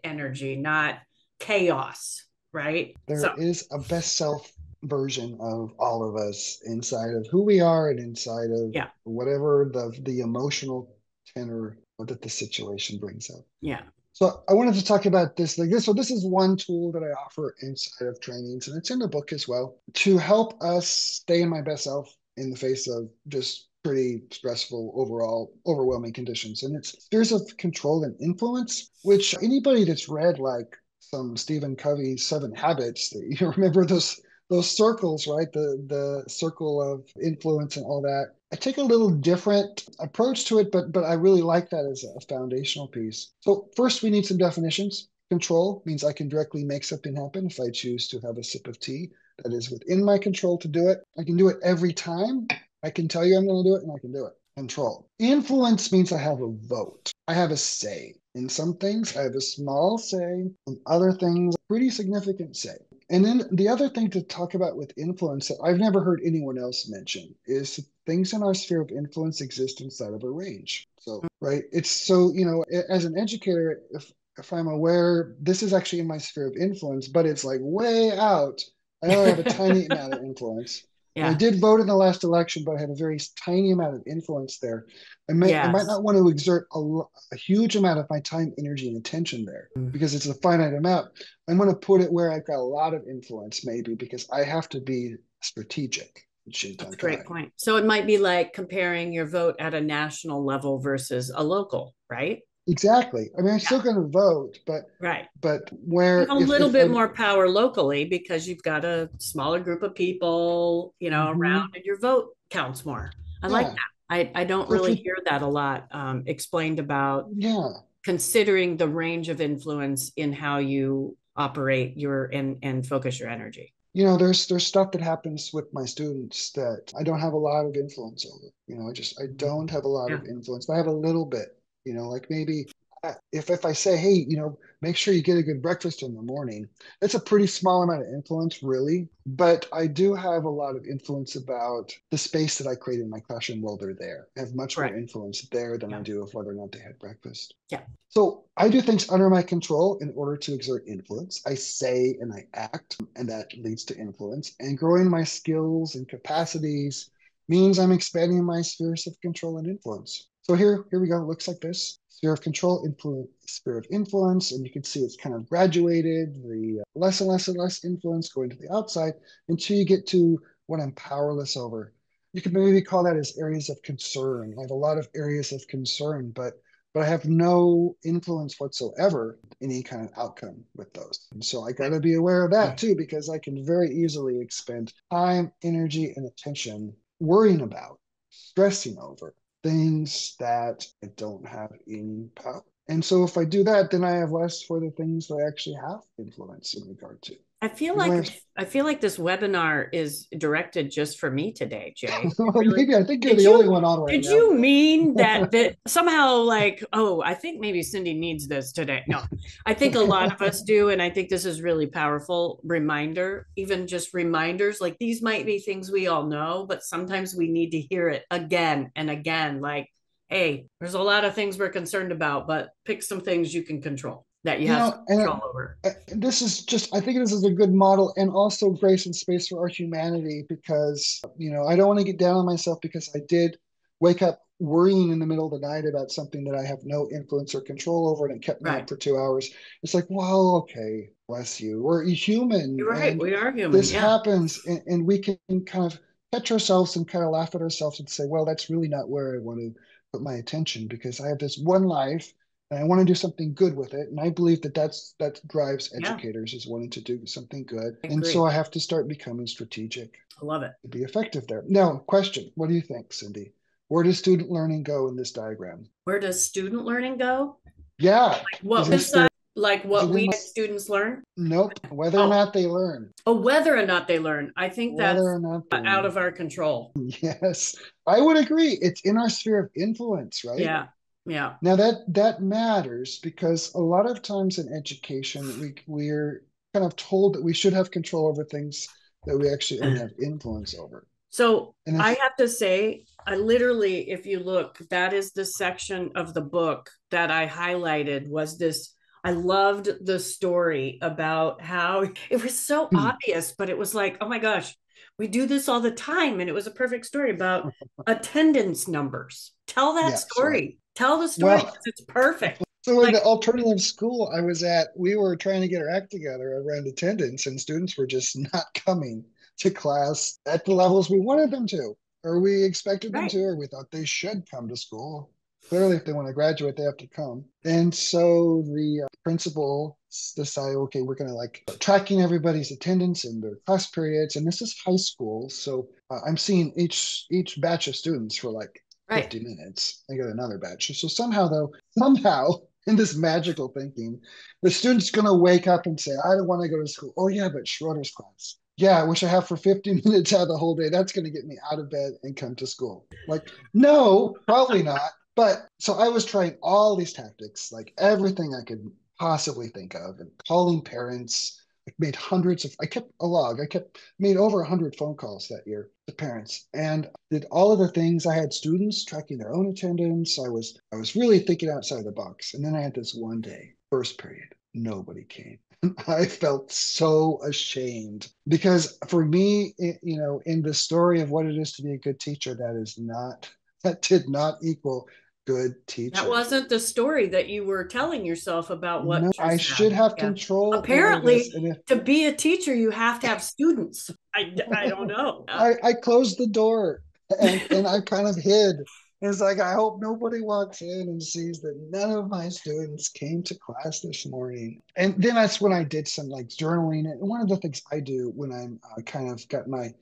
energy, not chaos, right? There So, is a best self version of all of us inside of who we are and inside of yeah. whatever the emotional tenor that the situation brings up. Yeah. So I wanted to talk about this like this. So this is one tool that I offer inside of trainings, and it's in the book as well, to help us stay in my best self in the face of just pretty stressful, overall, overwhelming conditions. And it's spheres of control and influence, which anybody that's read like some Stephen Covey's Seven Habits, that you remember those circles, right? The circle of influence and all that. I take a little different approach to it, but I really like that as a foundational piece. So first, we need some definitions. Control means I can directly make something happen if I choose to have a sip of tea. That is within my control to do it. I can do it every time. I can tell you I'm going to do it, and I can do it. Control. Influence means I have a vote. I have a say. In some things, I have a small say. In other things, pretty significant say. And then the other thing to talk about with influence that I've never heard anyone else mention is things in our sphere of influence exist inside of a range. So, right, it's so, as an educator, if if I'm aware, this is actually in my sphere of influence, but it's like way out. I only have a tiny amount of influence. And I Yeah. did vote in the last election, but I had a very tiny amount of influence there. I might Yes. not want to exert a huge amount of my time, energy, and attention there Mm, because it's a finite amount. I'm going to put it where I've got a lot of influence, maybe because I have to be strategic at that's a Shinton great time. point. So it might be like comparing your vote at a national level versus a local, right? Exactly. I mean, I'm Yeah. still going to vote, Right. but You where have a little if bit I'm more power locally because you've got a smaller group of people, around, mhm, and your vote counts more. I like yeah. that. I don't So if really we hear that a lot explained about yeah, considering the range of influence in how you operate your and focus your energy. there's stuff that happens with my students that I don't have a lot of influence over. I don't have a lot Yeah. of influence. But I have a little bit. Like maybe if I say, hey, make sure you get a good breakfast in the morning, that's a pretty small amount of influence, really. But I do have a lot of influence about the space that I create in my classroom while they're there. I have much more Right. influence there than I Yeah. do of whether or not they had breakfast. Yeah. So I do things under my control in order to exert influence. I say and I act, and that leads to influence. And growing my skills and capacities means I'm expanding my spheres of control and influence. So here we go. It looks like this: sphere of control, influence, sphere of influence, and you can see it's kind of graduated. The less and less and less influence going to the outside until you get to what I'm powerless over. You could maybe call that as areas of concern. I have a lot of areas of concern, but I have no influence whatsoever in any kind of outcome with those. And so I got to be aware of that too, because I can very easily expend time, energy, and attention worrying about, stressing over things that I don't have any power. And so if I do that, then I have less for the things that I actually have influence in regard to. I feel You like want I feel like this webinar is directed just for me today, Jay. It well, really maybe I think you're did the only you one on right did now. you mean that somehow like, oh, I think maybe Cindy needs this today. No, I think a lot of us do, and I think this is really powerful reminder, even just reminders. Like these might be things we all know, but sometimes we need to hear it again and again. Like, hey, there's a lot of things we're concerned about, but pick some things you can control that you You have some know, control over. this is just, I think this is a good model and also grace and space for our humanity because, I don't want to get down on myself because I did wake up worrying in the middle of the night about something that I have no influence or control over and it kept me up Right. for 2 hours. It's like, well, okay, bless you. We're human You're right. and We are human. this Yeah. happens and we can kind of catch ourselves and kind of laugh at ourselves and say, well, that's really not where I want to put my attention because I have this one life and I want to do something good with it. And I believe that drives Yeah. educators is wanting to do something good. I And so agree. I have to start becoming strategic I love it. to be effective there. Now, question: what do you think, Cindy? Where does student learning go in this diagram? Where does student learning go? Yeah, is What it inside, spirit? like Is what it in we the? as students learn? Nope. Whether or Oh, not they learn. oh, whether or not they learn. I think Whether that's or not they out learn. of our control. Yes, I would agree. It's in our sphere of influence, right? Yeah. Yeah. Now that matters because a lot of times in education we're kind of told that we should have control over things that we actually only have influence over. So And I if have to say, I literally, if you look, that is the section of the book that I highlighted was this. I loved the story about how it was so obvious, but it was like, oh my gosh, we do this all the time. And it was a perfect story about attendance numbers. Tell that yes, right. story. Tell the story Well, because it's perfect. so in Like, the alternative school I was at, we were trying to get our act together around attendance, and students were just not coming to class at the levels we wanted them to, or we expected them right, to, or we thought they should come to school. Clearly, if they want to graduate, they have to come. And so the principal decided, okay, we're going to like tracking everybody's attendance in their class periods, and this is high school, so I'm seeing each batch of students for like right. 50 minutes. I got another batch. So somehow in this magical thinking, the student's going to wake up and say, I don't want to go to school. Oh, yeah, but Schroeder's class. Yeah, which I have for 15 minutes out of the whole day. That's going to get me out of bed and come to school. Like, no, probably not. But so I was trying all these tactics, like everything I could possibly think of, and calling parents. I made hundreds of, I kept a log. Made over 100 phone calls that year to parents and did all of the things. I had students tracking their own attendance. I was really thinking outside the box. And then I had this one day First period, nobody came. I felt so ashamed because for me, in the story of what it is to be a good teacher, that did not equal good That teacher. wasn't the story that you were telling yourself about what No, you I said. should have Yeah. control over this. Apparently, And if to be a teacher, you have to have students. I don't know. I closed the door and I kind of hid. It's like I hope nobody walks in and sees that none of my students came to class this morning. And then that's when I did some like journaling. And one of the things I do when I'm kind of got my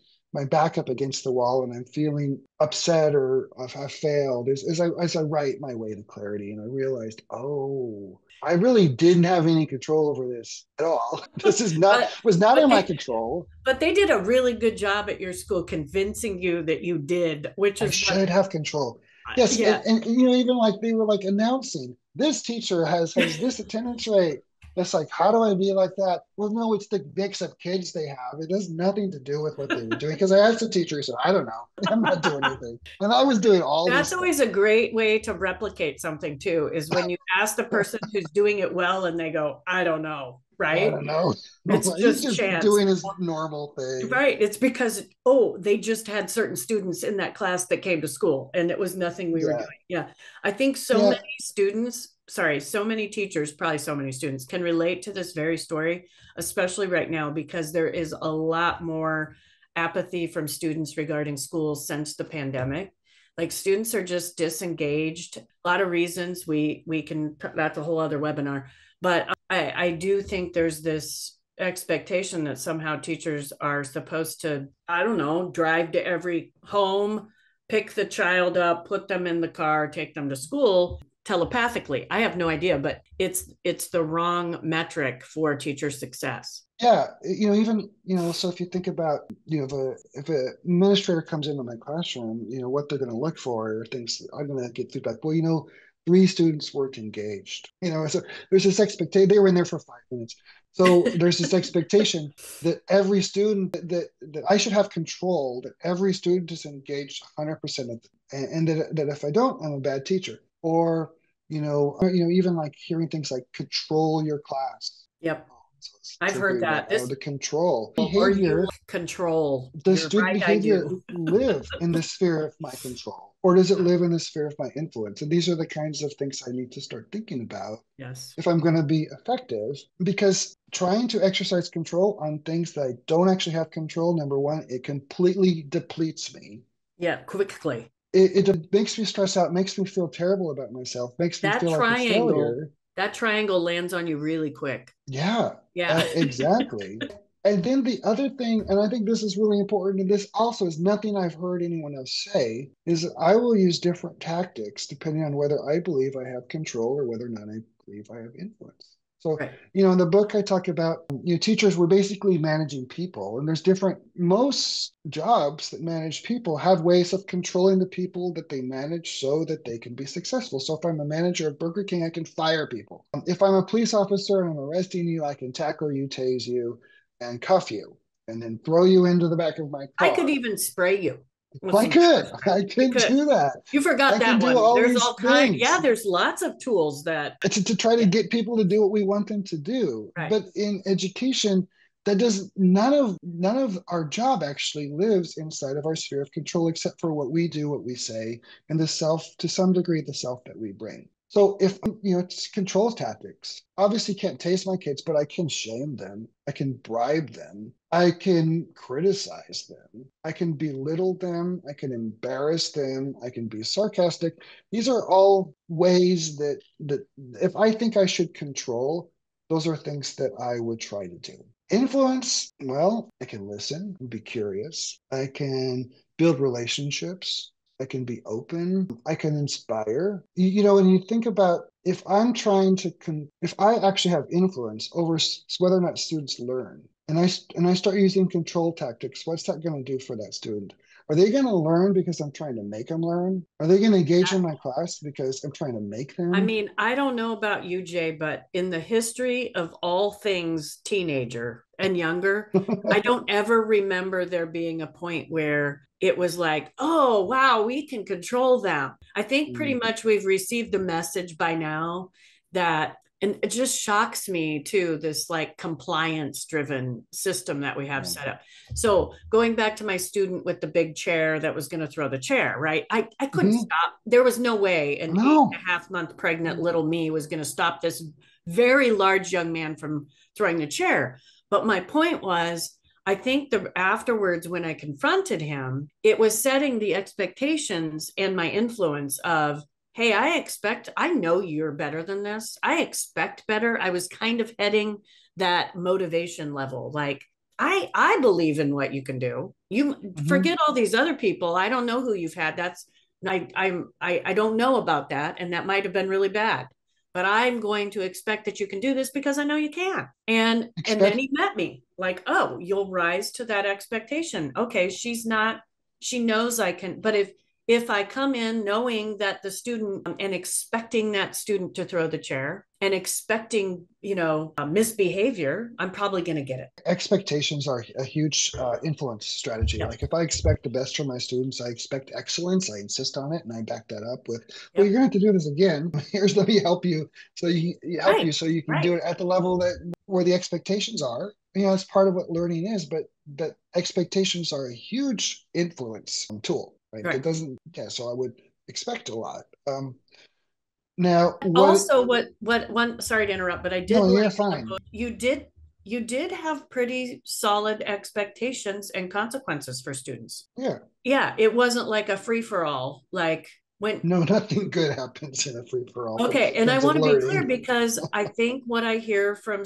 back up against the wall and I'm feeling upset or if I failed is I write my way to clarity. And I realized, oh, I really didn't have any control over this at all. This is not but was not but in my they control. but they did a really good job at your school convincing you that you did, which I is what. should have control. Yes, Yeah, and even like they were like announcing this teacher has this attendance rate. It's like, how do I be like that? Well, no, it's the mix of kids they have. It has nothing to do with what they were doing. Because I asked the teacher, he said, I don't know. I'm not doing anything. And I was doing all that's this stuff. always a great way to replicate something too. Is when you ask the person who's doing it well, and they go, "I don't know," I right? don't know. It's He's just just chance. doing his normal thing. Right. It's because, oh, they just had certain students in that class that came to school and it was nothing we were Yeah. doing. Yeah. I think so Yeah. many students, sorry, so many teachers, probably so many students can relate to this very story, especially right now, because there is a lot more apathy from students regarding schools since the pandemic. Like students are just disengaged. A lot of reasons we can, that's a whole other webinar. But I do think there's this expectation that somehow teachers are supposed to, I don't know, drive to every home, pick the child up, put them in the car, take them to school telepathically. I have no idea, but it's the wrong metric for teacher success. Yeah, even so if you think about, if a administrator comes into my classroom, what they're going to look for are things I'm going to get feedback. Well, three students weren't engaged. So there's this expectation. They were in there for 5 minutes, so there's this expectation that every student that I should have control, that every student is engaged 100% of, and that if I don't, I'm a bad teacher. Or even like hearing things like control your class. Yep. So I've heard simply about that. This the control or you behavior. like control. Does You're student right, I behavior do. live in the sphere of my control, or does it live in the sphere of my influence? And these are the kinds of things I need to start thinking about Yes. if I'm going to be effective. Because trying to exercise control on things that I don't actually have control, number one, it completely depletes me. Yeah, quickly. It makes me stress out, makes me feel terrible about myself, makes me That feel like a triangle, failure. that triangle lands on you really quick. Yeah, Yeah. exactly. And then the other thing, and I think this is really important, and this also is nothing I've heard anyone else say, is that I will use different tactics depending on whether I believe I have control or whether or not I believe I have influence. So, Right. in the book I talk about, teachers were basically managing people, and there's most jobs that manage people have ways of controlling the people that they manage so that they can be successful. So if I'm a manager of Burger King, I can fire people. If I'm a police officer and I'm arresting you, I can tackle you, tase you, and cuff you, and then throw you into the back of my I could car. even spray you with I some could, pepper I spray. You could could. do that. You I forgot could that do one. all There's these all kind. Yeah, things there's lots of tools that. to try to Yeah. get people to do what we want them to do. Right. But in education, that does none of our job actually lives inside of our sphere of control, except for what we do, what we say, and the self, to some degree, the self that we bring. So if it's control tactics. Obviously can't taste my kids, but I can shame them. I can bribe them. I can criticize them. I can belittle them. I can embarrass them. I can be sarcastic. These are all ways that if I think I should control, those are things that I would try to do. Influence, well, I can listen, be curious. I can build relationships. I can be open. I can inspire. When you think about if I'm trying to, if I actually have influence over whether or not students learn, and I start using control tactics, what's that going to do for that student? Are they going to learn because I'm trying to make them learn? Are they going to engage in my class because I'm trying to make I them? mean, I don't know about you, Jay, but in the history of all things teenager and younger, I don't ever remember there being a point where it was like, oh, wow, we can control them. I think pretty much we've received the message by now that and it just shocks me too, this like compliance driven system that we have Yeah. set up. So going back to my student with the big chair that was going to throw the chair, right? I couldn't Hmm. stop. There was no way an eight No. and a half month pregnant little me was going to stop this very large young man from throwing the chair. But my point was, I think the afterwards when I confronted him, it was setting the expectations and my influence of, hey, I know you're better than this. I expect better. I was kind of heading that motivation level. Like, I believe in what you can do. You Hmm. forget all these other people. I don't know who you've had. I don't know about that. And that might have been really bad. But I'm going to expect that you can do this because I know you can. And then Expect he met me like, oh, you'll rise to that expectation. Okay, she knows I can, but if I come in knowing that the student and expecting that student to throw the chair and expecting, misbehavior, I'm probably going to get it. expectations are a huge influence strategy. Yep. Like if I expect the best from my students, I expect excellence. I insist on it, and I back that up with, "Well, you're Yep. going to have to do this again. Here's let me help you, so you help you Right. so you can do Right. it at the level that where the expectations are." It's part of what learning is, but that expectations are a huge influence tool, right? That Right. doesn't, yeah. So I would expect a lot. Now, Also, what one, sorry to interrupt, but I did no, like you're in the fine. book, you did have pretty solid expectations and consequences for students. Yeah. Yeah, it wasn't like a free for all. Like when No, nothing good happens in a free for all Okay, in and I terms of want to be clear learning. because I think what I hear from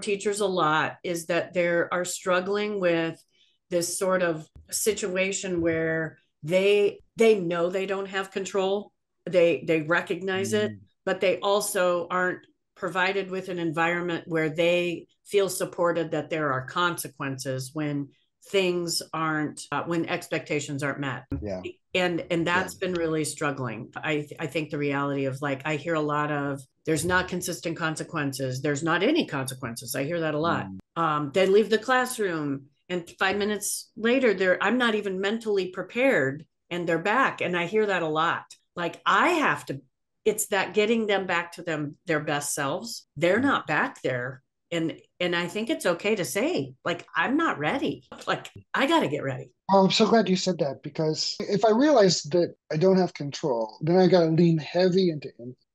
teachers a lot is that they are struggling with this sort of situation where they know they don't have control. They recognize it, Mm, but they also aren't provided with an environment where they feel supported that there are consequences when things aren't when expectations aren't met, yeah, and yeah. that's been really struggling. I think the reality of, like, I hear a lot of, there's not consistent consequences, there's not any consequences. I hear that a lot. Mm, They leave the classroom and 5 minutes later I'm not even mentally prepared and they're back, and I hear that a lot. Like, I have to, it's that getting them back to their best selves. They're mm. not back there. And I think it's okay to say, like, I'm not ready. Like, I got to get ready. Oh, I'm so glad you said that because if I realize that I don't have control, then I got to lean heavy into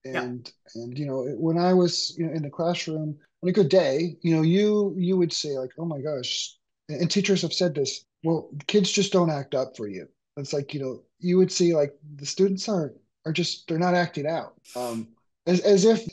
Yeah. when I was in the classroom on a good day, you would say like, "Oh my gosh," and teachers have said this. Well, kids just don't act up for you. It's like you would see like the students are just they're not acting out. As if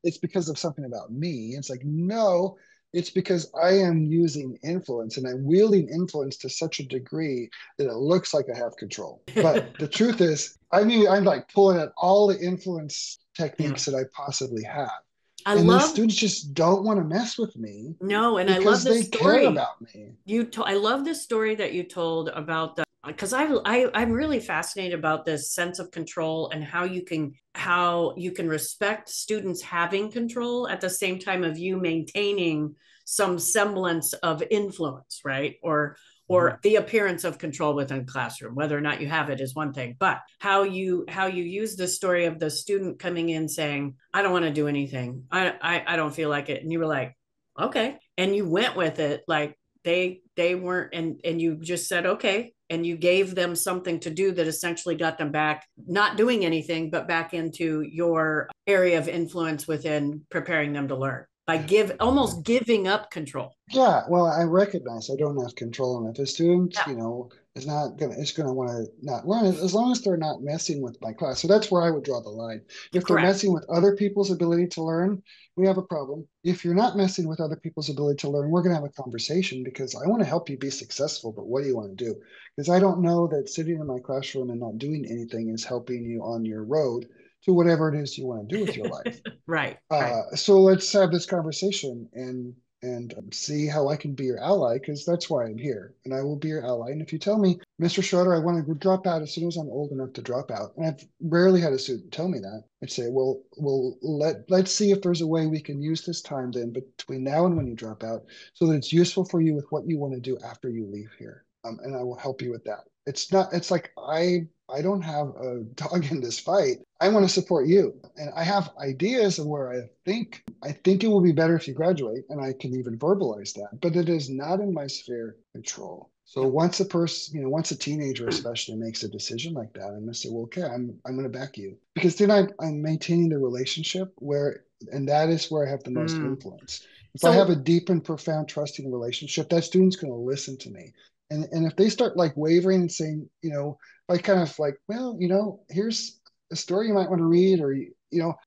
it's because of something about me. It's like no, it's because I am using influence and I'm wielding influence to such a degree that it looks like I have control. But the truth is, I'm like pulling out all the influence Yeah. techniques that I possibly have. I And these love students just don't want to mess with me No, and I love because they this care story about me. I love this story that you told about the, because I'm really fascinated about this sense of control and how you can respect students having control at the same time of you maintaining some semblance of influence, right? Or Mhm. the appearance of control within a classroom. Whether or not you have it is one thing, but how you use the story of the student coming in saying, I don't want to do anything, I don't feel like it, and you were like, okay, and you went with it. Like, they weren't, and you just said okay, and you gave them something to do that essentially got them back, not doing anything, but back into your area of influence within preparing them to learn by Yeah. give Yeah. almost giving up control. Yeah, well, I recognize I don't have control, and if a student, Yeah. is gonna want to not learn it as long as they're not messing with my class. So that's where I would draw the line. If they're Correct. messing with other people's ability to learn, we have a problem. If you're not messing with other people's ability to learn, we're gonna have a conversation because I want to help you be successful, but what do you want to do? Because I don't know that sitting in my classroom and not doing anything is helping you on your road to whatever it is you want to do with your life. Right. Right. So let's have this conversation and see how I can be your ally because that's why I'm here, and I will be your ally. And if you tell me, Mr. Schroeder, I want to drop out as soon as I'm old enough to drop out, and I've rarely had a student tell me that, I'd say, well, let's see if there's a way we can use this time then between now and when you drop out, so that it's useful for you with what you want to do after you leave here. and I will help you with that. It's not, it's like I don't have a dog in this fight. I want to support you. And I have ideas of where I think it will be better if you graduate, and I can even verbalize that, but it is not in my sphere of control. So Yep. once a person, once a teenager especially makes a decision like that, I'm gonna say, well, okay, I'm gonna back you. Because then I'm maintaining the relationship where, and that is where I have the most Mm. influence. If I have a So, deep and profound trusting relationship, that student's going to listen to me. And if they start like wavering and saying, I kind of like, well, here's a story you might want to read, or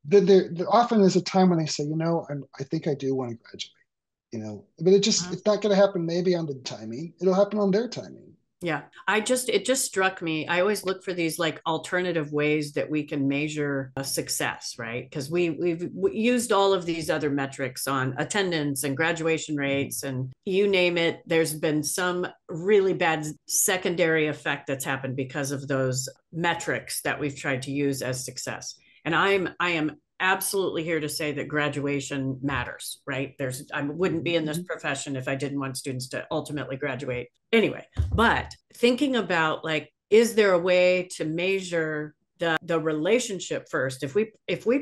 there often is a time when they say, I think I do want to graduate, but it's not going to happen maybe on the timing. It'll happen on their timing. yeah, it just struck me. I always look for these like alternative ways that we can measure a success, right? Because we've used all of these other metrics on attendance and graduation rates and you name it. There's been some really bad secondary effect that's happened because of those metrics that we've tried to use as success. And I am absolutely here to say that graduation matters, right? I wouldn't be in this Mhm. profession if I didn't want students to ultimately graduate anyway. But thinking about like, is there a way to measure the relationship first? If we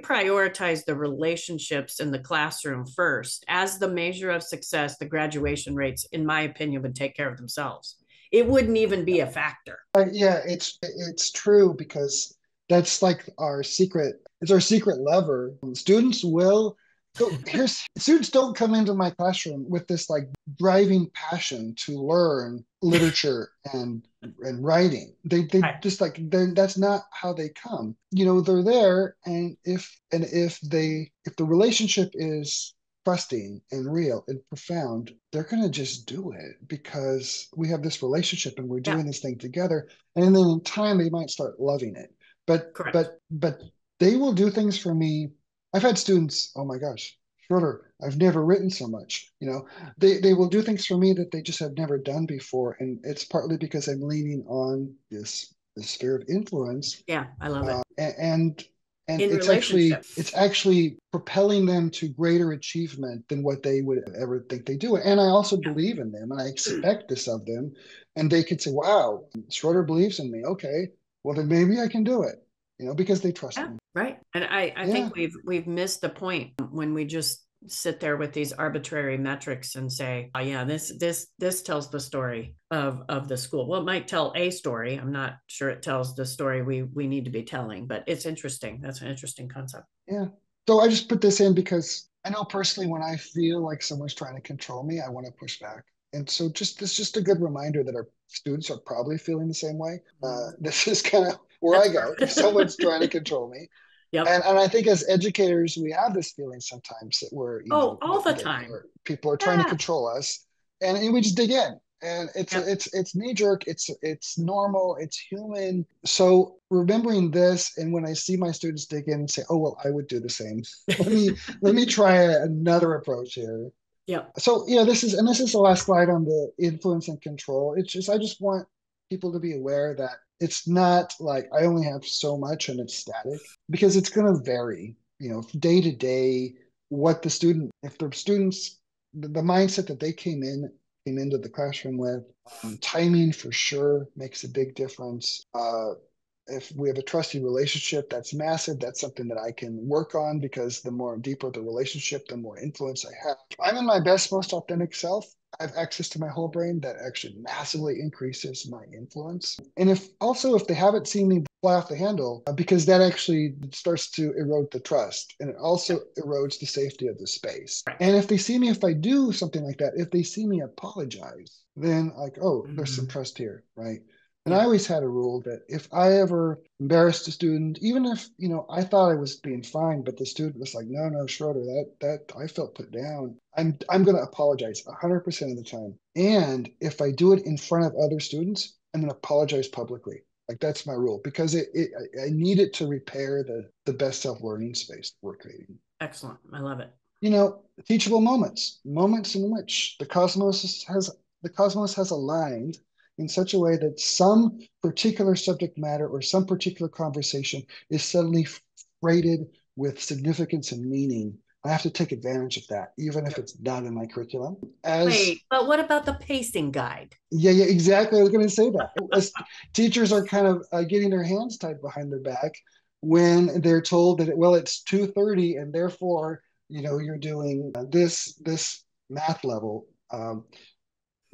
prioritize the relationships in the classroom first as the measure of success, the graduation rates, in my opinion, would take care of themselves. It wouldn't even be a factor. Yeah, it's true because that's like our secret. It's our secret lever. Students will. So here's students don't come into my classroom with this like driving passion to learn literature and writing. They Right. just like that's not how they come. They're there, and if the relationship is trusting and real and profound, they're going to just do it because we have this relationship and we're Yeah. doing this thing together. And then in time, they might start loving it. But Correct. but but they will do things for me. I've had students, oh my gosh, Schroeder, I've never written so much. They will do things for me that they just have never done before, and it's partly because I'm leaning on this sphere of influence, Yeah, I love it. and In it's relationship. actually propelling them to greater achievement than what they would ever think they do. And I also Yeah. believe in them, and I expect this of them. And they could say, "Wow, Schroeder believes in me. Okay, well then maybe I can do it." Because they trust Yeah, me. right. And I Yeah, think we've missed the point when we just sit there with these arbitrary metrics and say, oh yeah, this tells the story of the school. Well, it might tell a story. I'm not sure it tells the story we need to be telling, but it's interesting. That's an interesting concept. yeah. So I just put this in because I know personally when I feel like someone's trying to control me, I want to push back. And so just a good reminder that our students are probably feeling the same way. Mm, This is kind of where I that's go. If someone's trying to perfect. control me, Yep. and I think as educators, we have this feeling sometimes that we're, Oh, all the time. people are trying to Yeah. control us, and we just dig in. And Yep. it's knee jerk. It's normal. It's human. So remembering this, and when I see my students dig in and say, "Oh well, I would do the same." Let me try another approach here. Yep. So this is the last slide on the influence and control. It's just I just want people to be aware that it's not like I only have so much and it's static because it's going to vary, day to day, what the student, if the students, the mindset that they came into the classroom with, timing for sure makes a big difference. If we have a trusting relationship, that's massive. That's something that I can work on because the more deeper the relationship, the more influence I have. If I'm in my best, most authentic self, I have access to my whole brain that actually massively increases my influence. And if they haven't seen me fly off the handle, because that actually starts to erode the trust and it also Yep. erodes the safety of the space. Correct. And if they see me, if I do something like that, if they see me apologize, then like, oh, there's some Mm, trust here, right? And I yep. always had a rule that if I ever embarrassed a student, even if, I thought I was being fine, but the student was like, no, no, Schroeder, that I felt put down. I'm going to apologize 100% of the time. And if I do it in front of other students, I'm going to apologize publicly. Like that's my rule because I need it to repair the best self-learning space we're creating. Excellent. I love it. Teachable moments in which the cosmos has aligned in such a way that some particular subject matter or some particular conversation is suddenly freighted with significance and meaning I have to take advantage of that, even if it's not in my curriculum. As Wait, but what about the pacing guide? Yeah, yeah, exactly. I was going to say that. As teachers are kind of getting their hands tied behind their back when they're told that, well, it's 2:30 and therefore, you're doing this math level.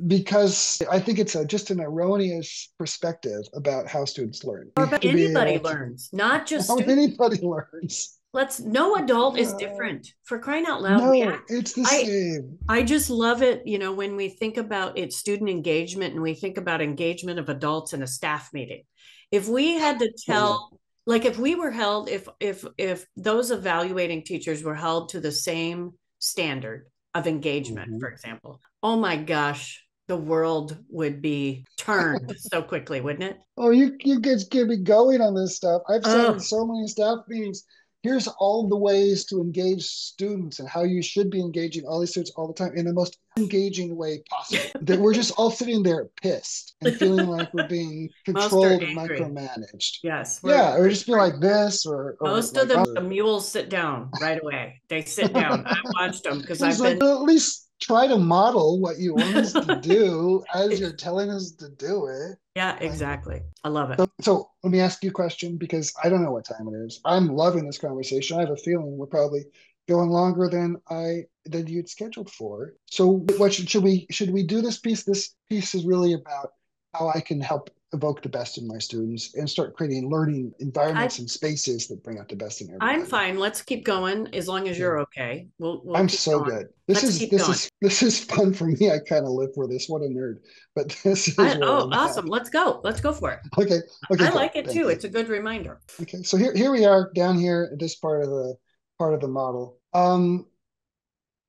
Because I think it's just an erroneous perspective about how students learn. Or We have about to be anybody able to, learns, not just how students. anybody learns. No adult is Uh, different. For crying out loud, no, it's the I same. I just love it, when we think about it, student engagement, and we think about engagement of adults in a staff meeting. If we had to I know. tell, like if we were held, if those evaluating teachers were held to the same standard of engagement, Mhm. for example, oh my gosh, the world would be turned so quickly, wouldn't it? Oh, you guys get me going on this stuff. I've said in Oh, so many staff meetings, here's all the ways to engage students and how you should be engaging all these students all the time in the most engaging way possible. That we're just all sitting there pissed and feeling like we're being most are controlled and angry. micromanaged. Yes, Yeah, or just be like this or most of like, the mules sit down right away. They sit down. I've watched them because it's I've like, been. well, at least try to model what you want us to do as you're telling us to do it. Yeah, Like, exactly. I love it. so let me ask you a question because I don't know what time it is. I'm loving this conversation. I have a feeling we're probably going longer than you'd scheduled for. So what should we do this piece? This piece is really about how I can help evoke the best in my students and start creating learning I environments and spaces that bring out the best in I'm everybody. fine. Let's keep going as long as Okay. you're okay. We'll I'm keep so going. good. This Let's is keep this going. is this is fun for me. I kind of live for this. What a nerd. But this is I where oh I'm at. awesome. Let's go. Let's go for it. Okay. Okay, I good. like it Thank too. you. It's a good reminder. Okay, so here we are down here at this part of the model.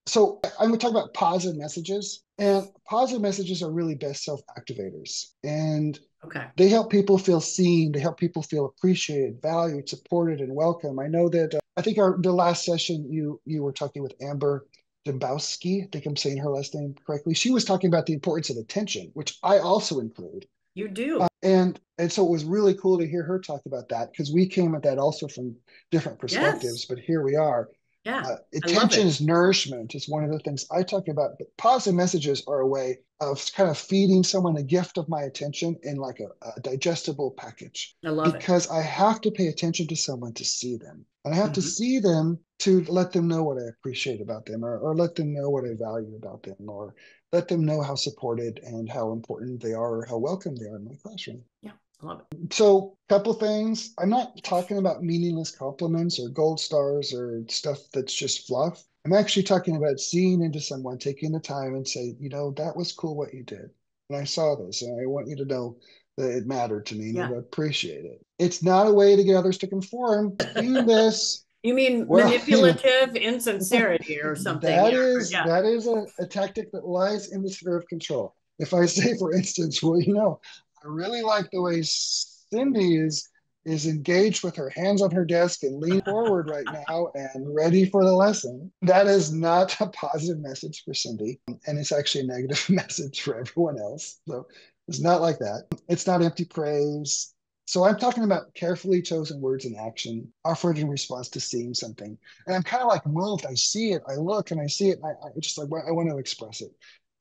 So I'm going to talk about positive messages, and positive messages are really best self activators, and Okay. they help people feel seen. They help people feel appreciated, valued, supported, and welcome. I know that I think the last session you were talking with Amber Dembowski. I think I'm saying her last name correctly. She was talking about the importance of attention, which I also include. You do. And so it was really cool to hear her talk about that because we came at that also from different Yes. perspectives. But here we are. Yeah. I love Attention it. is nourishment is one of the things I talk about. But positive messages are a way of kind of feeding someone a gift of my attention in like a digestible package I love it. because I have to pay attention to someone to see them. And I have to Mhm. see them to let them know what I appreciate about them or let them know what I value about them or let them know how supported and how important they are or how welcome they are in my classroom. Yeah. I love it. So, couple things. I'm not talking about meaningless compliments or gold stars or stuff that's just fluff. I'm actually talking about seeing into someone, taking the time and say, that was cool what you did. And I saw this, and I want you to know that it mattered to me and Yeah. that I appreciate it. It's not a way to get others to conform. Seeing this, You mean well, manipulative insincerity or something? that Yeah. is Yeah. that is a tactic that lies in the sphere of control. If I say, for instance, well, I really like the way Cindy is engaged with her hands on her desk and lean forward right now and ready for the lesson. That is not a positive message for Cindy, and it's actually a negative message for everyone else. So it's not like that. It's not empty praise. So I'm talking about carefully chosen words and action offered in response to seeing something. And I'm kind of like moved. I see it, I look and I see it, and I just like I want to express it.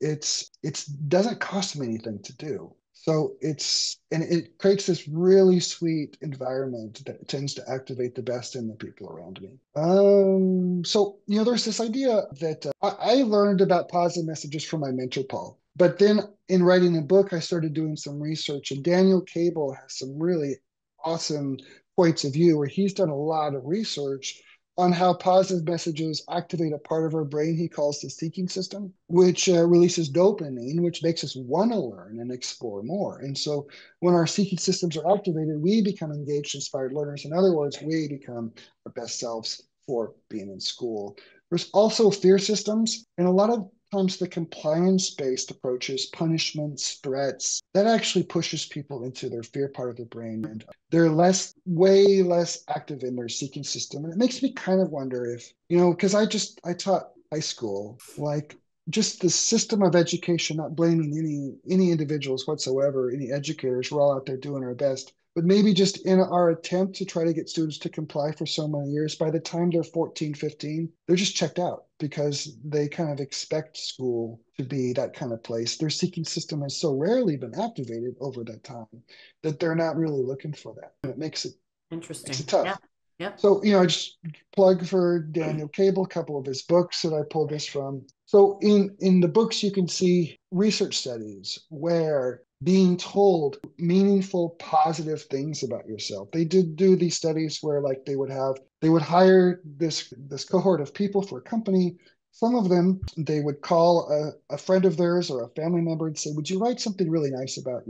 It's doesn't cost me anything to do. So and it creates this really sweet environment that tends to activate the best in the people around me. So there's this idea that I learned about positive messages from my mentor Paul. But then in writing a book, I started doing some research, and Daniel Cable has some really awesome points of view where he's done a lot of research on how positive messages activate a part of our brain he calls the seeking system, which releases dopamine, which makes us want to learn and explore more. And so when our seeking systems are activated, we become engaged, inspired learners. In other words, we become our best selves for being in school. There's also fear systems, and a lot of times the compliance-based approaches, punishments, threats, that actually pushes people into their fear part of the brain, and they're way less active in their seeking system. And it makes me kind of wonder if, because I taught high school, like just the system of education, not blaming any individuals whatsoever, any educators, we're all out there doing our best. But maybe just in our attempt to try to get students to comply for so many years, by the time they're 14, 15, they're just checked out because they kind of expect school to be that kind of place. Their seeking system has so rarely been activated over that time that they're not really looking for that. And it makes it Interesting. Yeah. tough. Yep. So, I just plug for Daniel Cable, a couple of his books that I pulled this from. So in the books, you can see research studies where being told meaningful, positive things about yourself. They did do these studies where like they would hire this cohort of people for a company. Some of them, they would call a friend of theirs or a family member and say, would you write something really nice about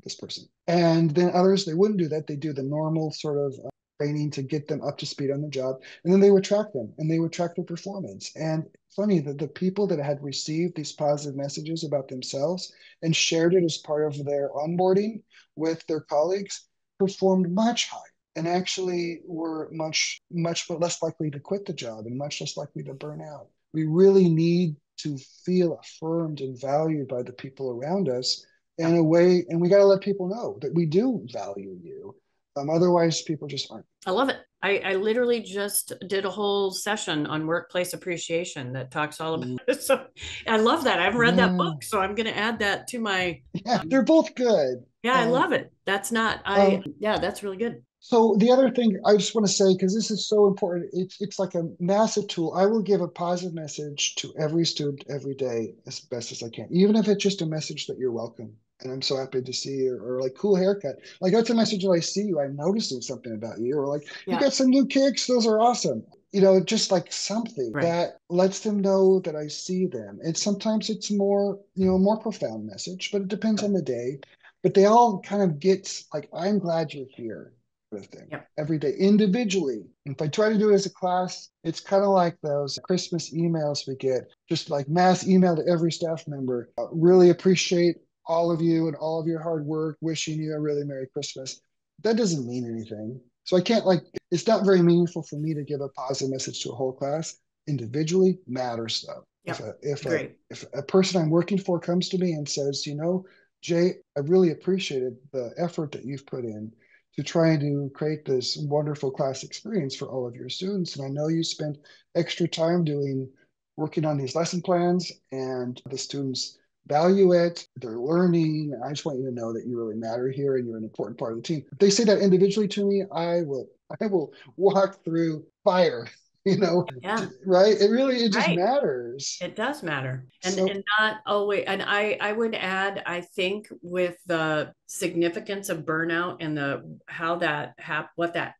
this person? And then others, they wouldn't do that. They do the normal sort of training to get them up to speed on the job. And then they would track them and they would track their performance. And funny that the people that had received these positive messages about themselves and shared it as part of their onboarding with their colleagues performed much higher and actually were much less likely to quit the job and much less likely to burn out. We really need to feel affirmed and valued by the people around us in Yep. a way, and we got to let people know that we do value you. Otherwise, people just aren't. I love it. I literally just did a whole session on workplace appreciation that talks all about Mm, it. So I love that. I haven't read that yeah, book, so I'm going to add that to my. yeah, they're both good. Yeah, I And love it. That's not, um, yeah, that's really good. so the other thing I just want to say, because this is so important, it's like a massive tool. I will give a positive message to every student every day as best as I can, even if it's just a message that you're welcome. And I'm so happy to see you, or like cool haircut. Like that's a message that I see you. I'm noticing something about you, or like you Yeah, got some new kicks. Those are awesome. Just like something right. that lets them know that I see them. And sometimes it's more profound message, but it depends on Yep. the day. But they all kind of get like, I'm glad you're here sort of thing Yep. every day individually. If I try to do it as a class, it's kind of like those Christmas emails we get, just like mass email to every staff member. Really appreciate all of you and all of your hard work, wishing you a really Merry Christmas. That doesn't mean anything. So I can't it's not very meaningful for me to give a positive message to a whole class. Individually matters though. If Yep. a if a Great. if a person I'm working for comes to me and says, Jay, I really appreciated the effort that you've put in to try to create this wonderful class experience for all of your students. And I know you spent extra time working on these lesson plans, and the students value it. They're learning. I just want you to know that you really matter here and you're an important part of the team. If they say that individually to me, I will walk through fire, you know, Yeah. right? It just Right. matters. It does matter. So, And not always, and I would add, I think with the significance of burnout and the how that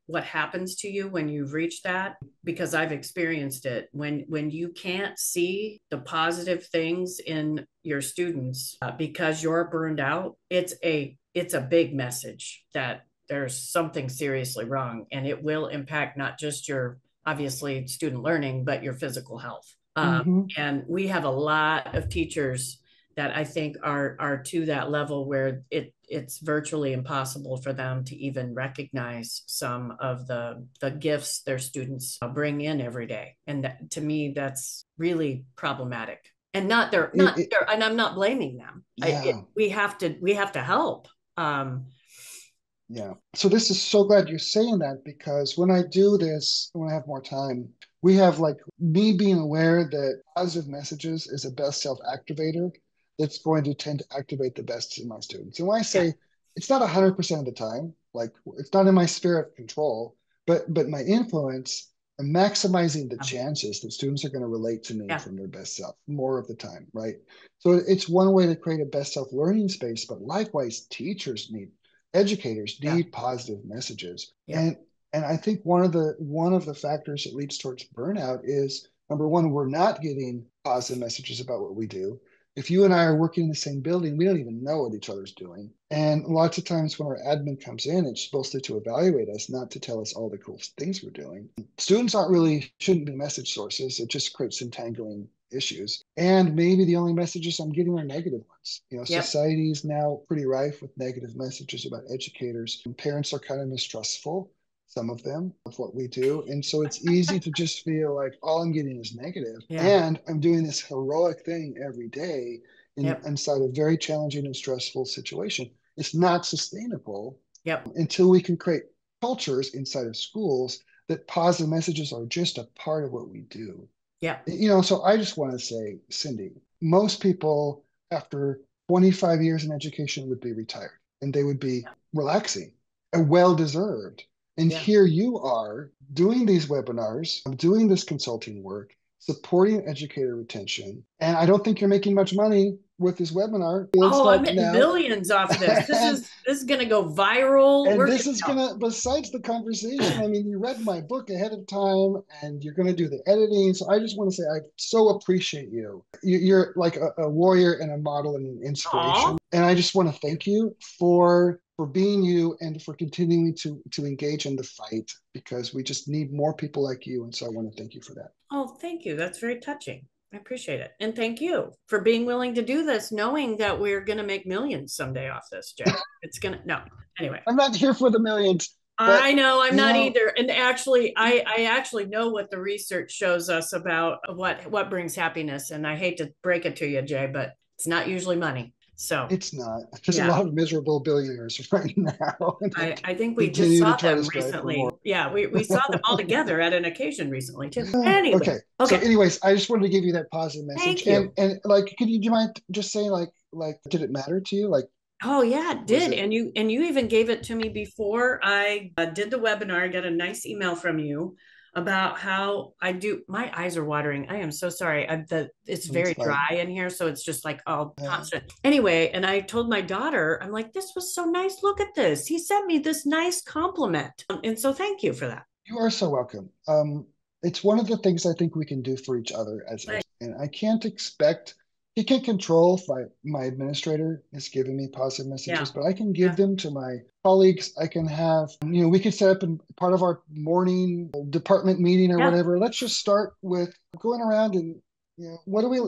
what happens to you when you've reached that, because I've experienced it. When you can't see the positive things in your students because you're burned out, it's a big message that there's something seriously wrong, and it will impact not just your obviously student learning, but your physical health. mhm. And we have a lot of teachers that I think are to that level where it's virtually impossible for them to even recognize some of the gifts their students bring in every day. And that, to me, that's really problematic. And and I'm not blaming them. Yeah. We have to help. Yeah. So this is so glad you're saying that because when I do this, when I have more time, we have like me being aware that positive messages is a best self activator that's going to tend to activate the best in my students. And when I Yeah, say it's not 100% of the time, like it's not in my sphere of control, but my influence and maximizing the chances that students are going to relate to me yeah, from their best self more of the time, right? So it's one way to create a best self learning space, but likewise, teachers need educators yeah, need positive messages. yep, And I think one of the factors that leads towards burnout is number one, we're not getting positive messages about what we do. If you and I are working in the same building, we don't even know what each other's doing. And lots of times when our admin comes in, it's supposed to evaluate us, not to tell us all the cool things we're doing. Students shouldn't be message sources. It just creates entangling issues. And maybe the only messages I'm getting are negative ones. yep, Society is now pretty rife with negative messages about educators. And parents are kind of mistrustful, some of them, of what we do. And so it's easy to just feel like all I'm getting is negative. yeah, And I'm doing this heroic thing every day yep, inside a very challenging and stressful situation. It's not sustainable Yep. until we can create cultures inside of schools that positive messages are just a part of what we do. Yep. So I just want to say, Cindy, most people after 25 years in education would be retired and they would be relaxing and well deserved. And Yeah. here you are doing these webinars, doing this consulting work, supporting educator retention. And I don't think you're making much money with this webinar. It's Oh, I'm like getting now, millions off of this. This and is this is gonna go viral. and We're this getting is gonna, besides the conversation, I mean, you read my book ahead of time and you're gonna do the editing. So I just want to say I so appreciate you. You're like a warrior and a model and an Aw. inspiration. And I just want to thank you for being you and for continuing to engage in the fight because we just need more people like you. And so I want to thank you for that. Oh, thank you. That's very touching. I appreciate it. And thank you for being willing to do this, knowing that we're gonna make millions someday off this, Jay. It's gonna no. Anyway. I'm not here for the millions, but I know I'm you not know, either. And actually, I actually know what the research shows us about what brings happiness. And I hate to break it to you, Jay, but it's not usually money. So it's not. There's a yeah, lot of miserable billionaires right now, and I I think we just continue to saw try to them strive for recently. more. Yeah, we saw them all together at an occasion recently too. Anyway, Okay. So, okay. anyways, I just wanted to give you that positive message, Thank you. and like, could you do you mind just saying did it matter to you? Like, Oh yeah, it was did. it? And you even gave it to me before I did the webinar. I got a nice email from you about how I do. My eyes are watering. I am so sorry. It's It's very fine. dry in here, so it's just like all Yeah. constant. Anyway, and I told my daughter, I'm like, this was so nice. Look at this. He sent me this nice compliment, and so thank you for that. You are so welcome. It's one of the things I think we can do for each other as Right. and I can't expect, you can't control if my administrator is giving me positive Yeah. messages, but I can give Yeah. them to my colleagues. I can have, we could set up in part of our morning department meeting or Yeah. whatever. Let's just start with going around and, what do we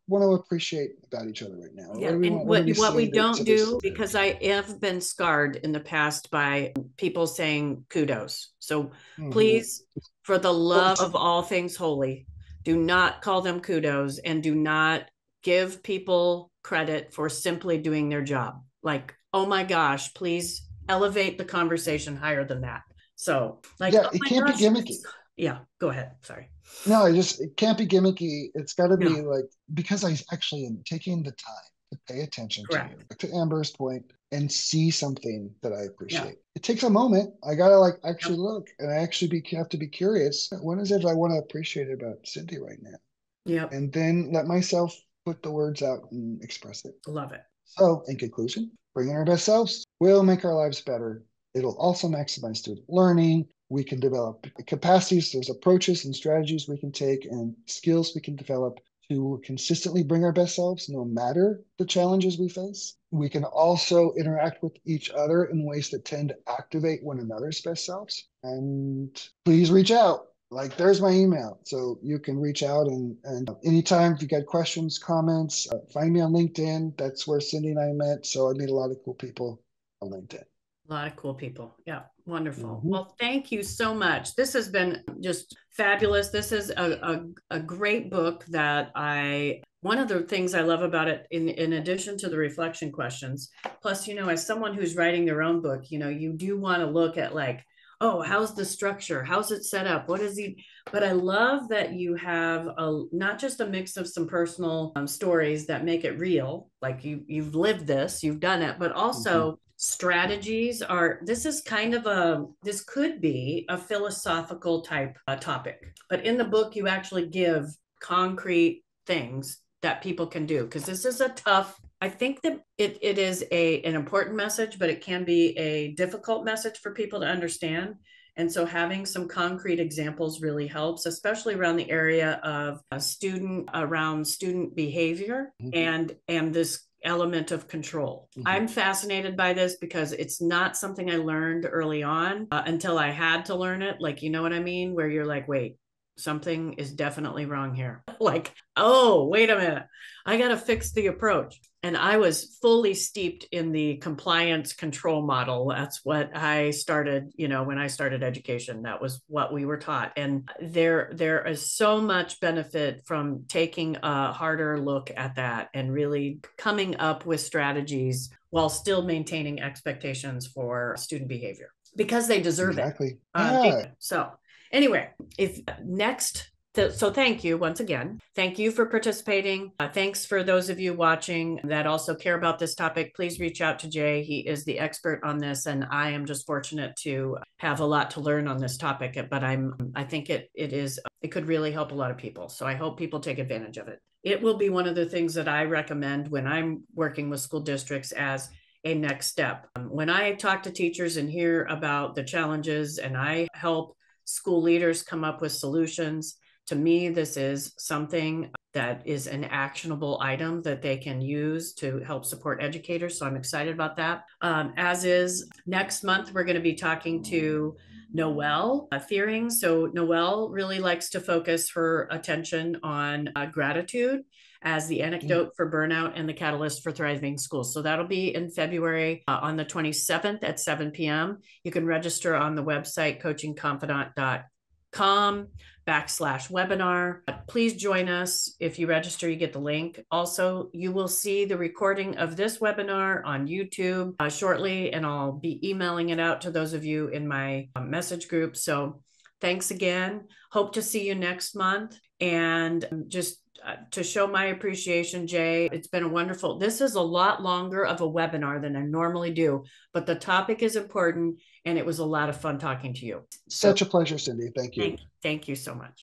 want to appreciate about each other right now? Or what Yeah, do we and want, what do we what see we that don't to this? do, because I have been scarred in the past by people saying kudos. So Mhm. please, for the Well, love it's, of all things holy, do not call them kudos and do not give people credit for simply doing their job. Like, oh my gosh, please elevate the conversation higher than that. So, like, yeah, oh it my can't be gosh, gimmicky. yeah, go ahead. Sorry. No, it can't be gimmicky. It's got to be No, like, because I actually am taking the time to pay attention to you, correct. to Amber's point, and see something that I Yeah. appreciate. It takes a moment. I gotta like actually Yep. look, and I actually have to be curious. What is it I want to appreciate about Cindy right now? Yep. And then let myself put the words out and express it. Love it. So, in conclusion, bringing our best selves will make our lives better. It'll also maximize student learning. We can develop capacities, there's approaches and strategies we can take and skills we can develop to consistently bring our best selves no matter the challenges we face. We can also interact with each other in ways that tend to activate one another's best selves. And please reach out. Like, there's my email. So you can reach out and anytime if you got questions, comments, find me on LinkedIn. That's where Cindy and I met. So I meet a lot of cool people on LinkedIn. A lot of cool people. Yeah, wonderful. Hmm. Well, thank you so much. This has been just fabulous. This is a great book that one of the things I love about it, in addition to the reflection questions, plus, as someone who's writing their own book, you do want to look at like, oh, how's the structure? How's it set up? What is he? But I love that you have not just a mix of some personal stories that make it real, like you've lived this, you've done it, but Hmm. also strategies are this could be a philosophical type topic, but in the book you actually give concrete things that people can do, because this is a tough, I think that it is an important message, but it can be a difficult message for people to understand. And so having some concrete examples really helps, especially around the area of student behavior and this element of control. Hmm. I'm fascinated by this because it's not something I learned early on until I had to learn it. Like, you know what I mean? Where you're like, wait, something is definitely wrong here. Like, oh, wait a minute. I got to fix the approach. And I was fully steeped in the compliance control model. That's what I started, when I started education. That was what we were taught. And there is so much benefit from taking a harder look at that and really coming up with strategies while still maintaining expectations for student behavior because they deserve it. Exactly. Yeah. So anyway, if next, so thank you once again. Thank you for participating. Thanks for those of you watching that also care about this topic. Please reach out to Jay. He is the expert on this, and I am just fortunate to have a lot to learn on this topic. But I think it could really help a lot of people. So I hope people take advantage of it. It will be one of the things that I recommend when I'm working with school districts as a next step. When I talk to teachers and hear about the challenges and I help school leaders come up with solutions, to me, this is something that is an actionable item that they can use to help support educators. So I'm excited about that. As is, next month, we're going to be talking to Noelle Fearing. So Noelle really likes to focus her attention on gratitude as the anecdote for burnout and the catalyst for thriving schools. So that'll be in February on the 27th at 7 p.m. You can register on the website coachingconfidant.com/webinar. Please join us. If you register, you get the link. Also, you will see the recording of this webinar on YouTube shortly, and I'll be emailing it out to those of you in my message group. So thanks again. Hope to see you next month. And just to show my appreciation, Jay, it's been a wonderful, this is a lot longer of a webinar than I normally do, but the topic is important and it was a lot of fun talking to you. Such a pleasure, Cindy. Thank you. Thank you so much.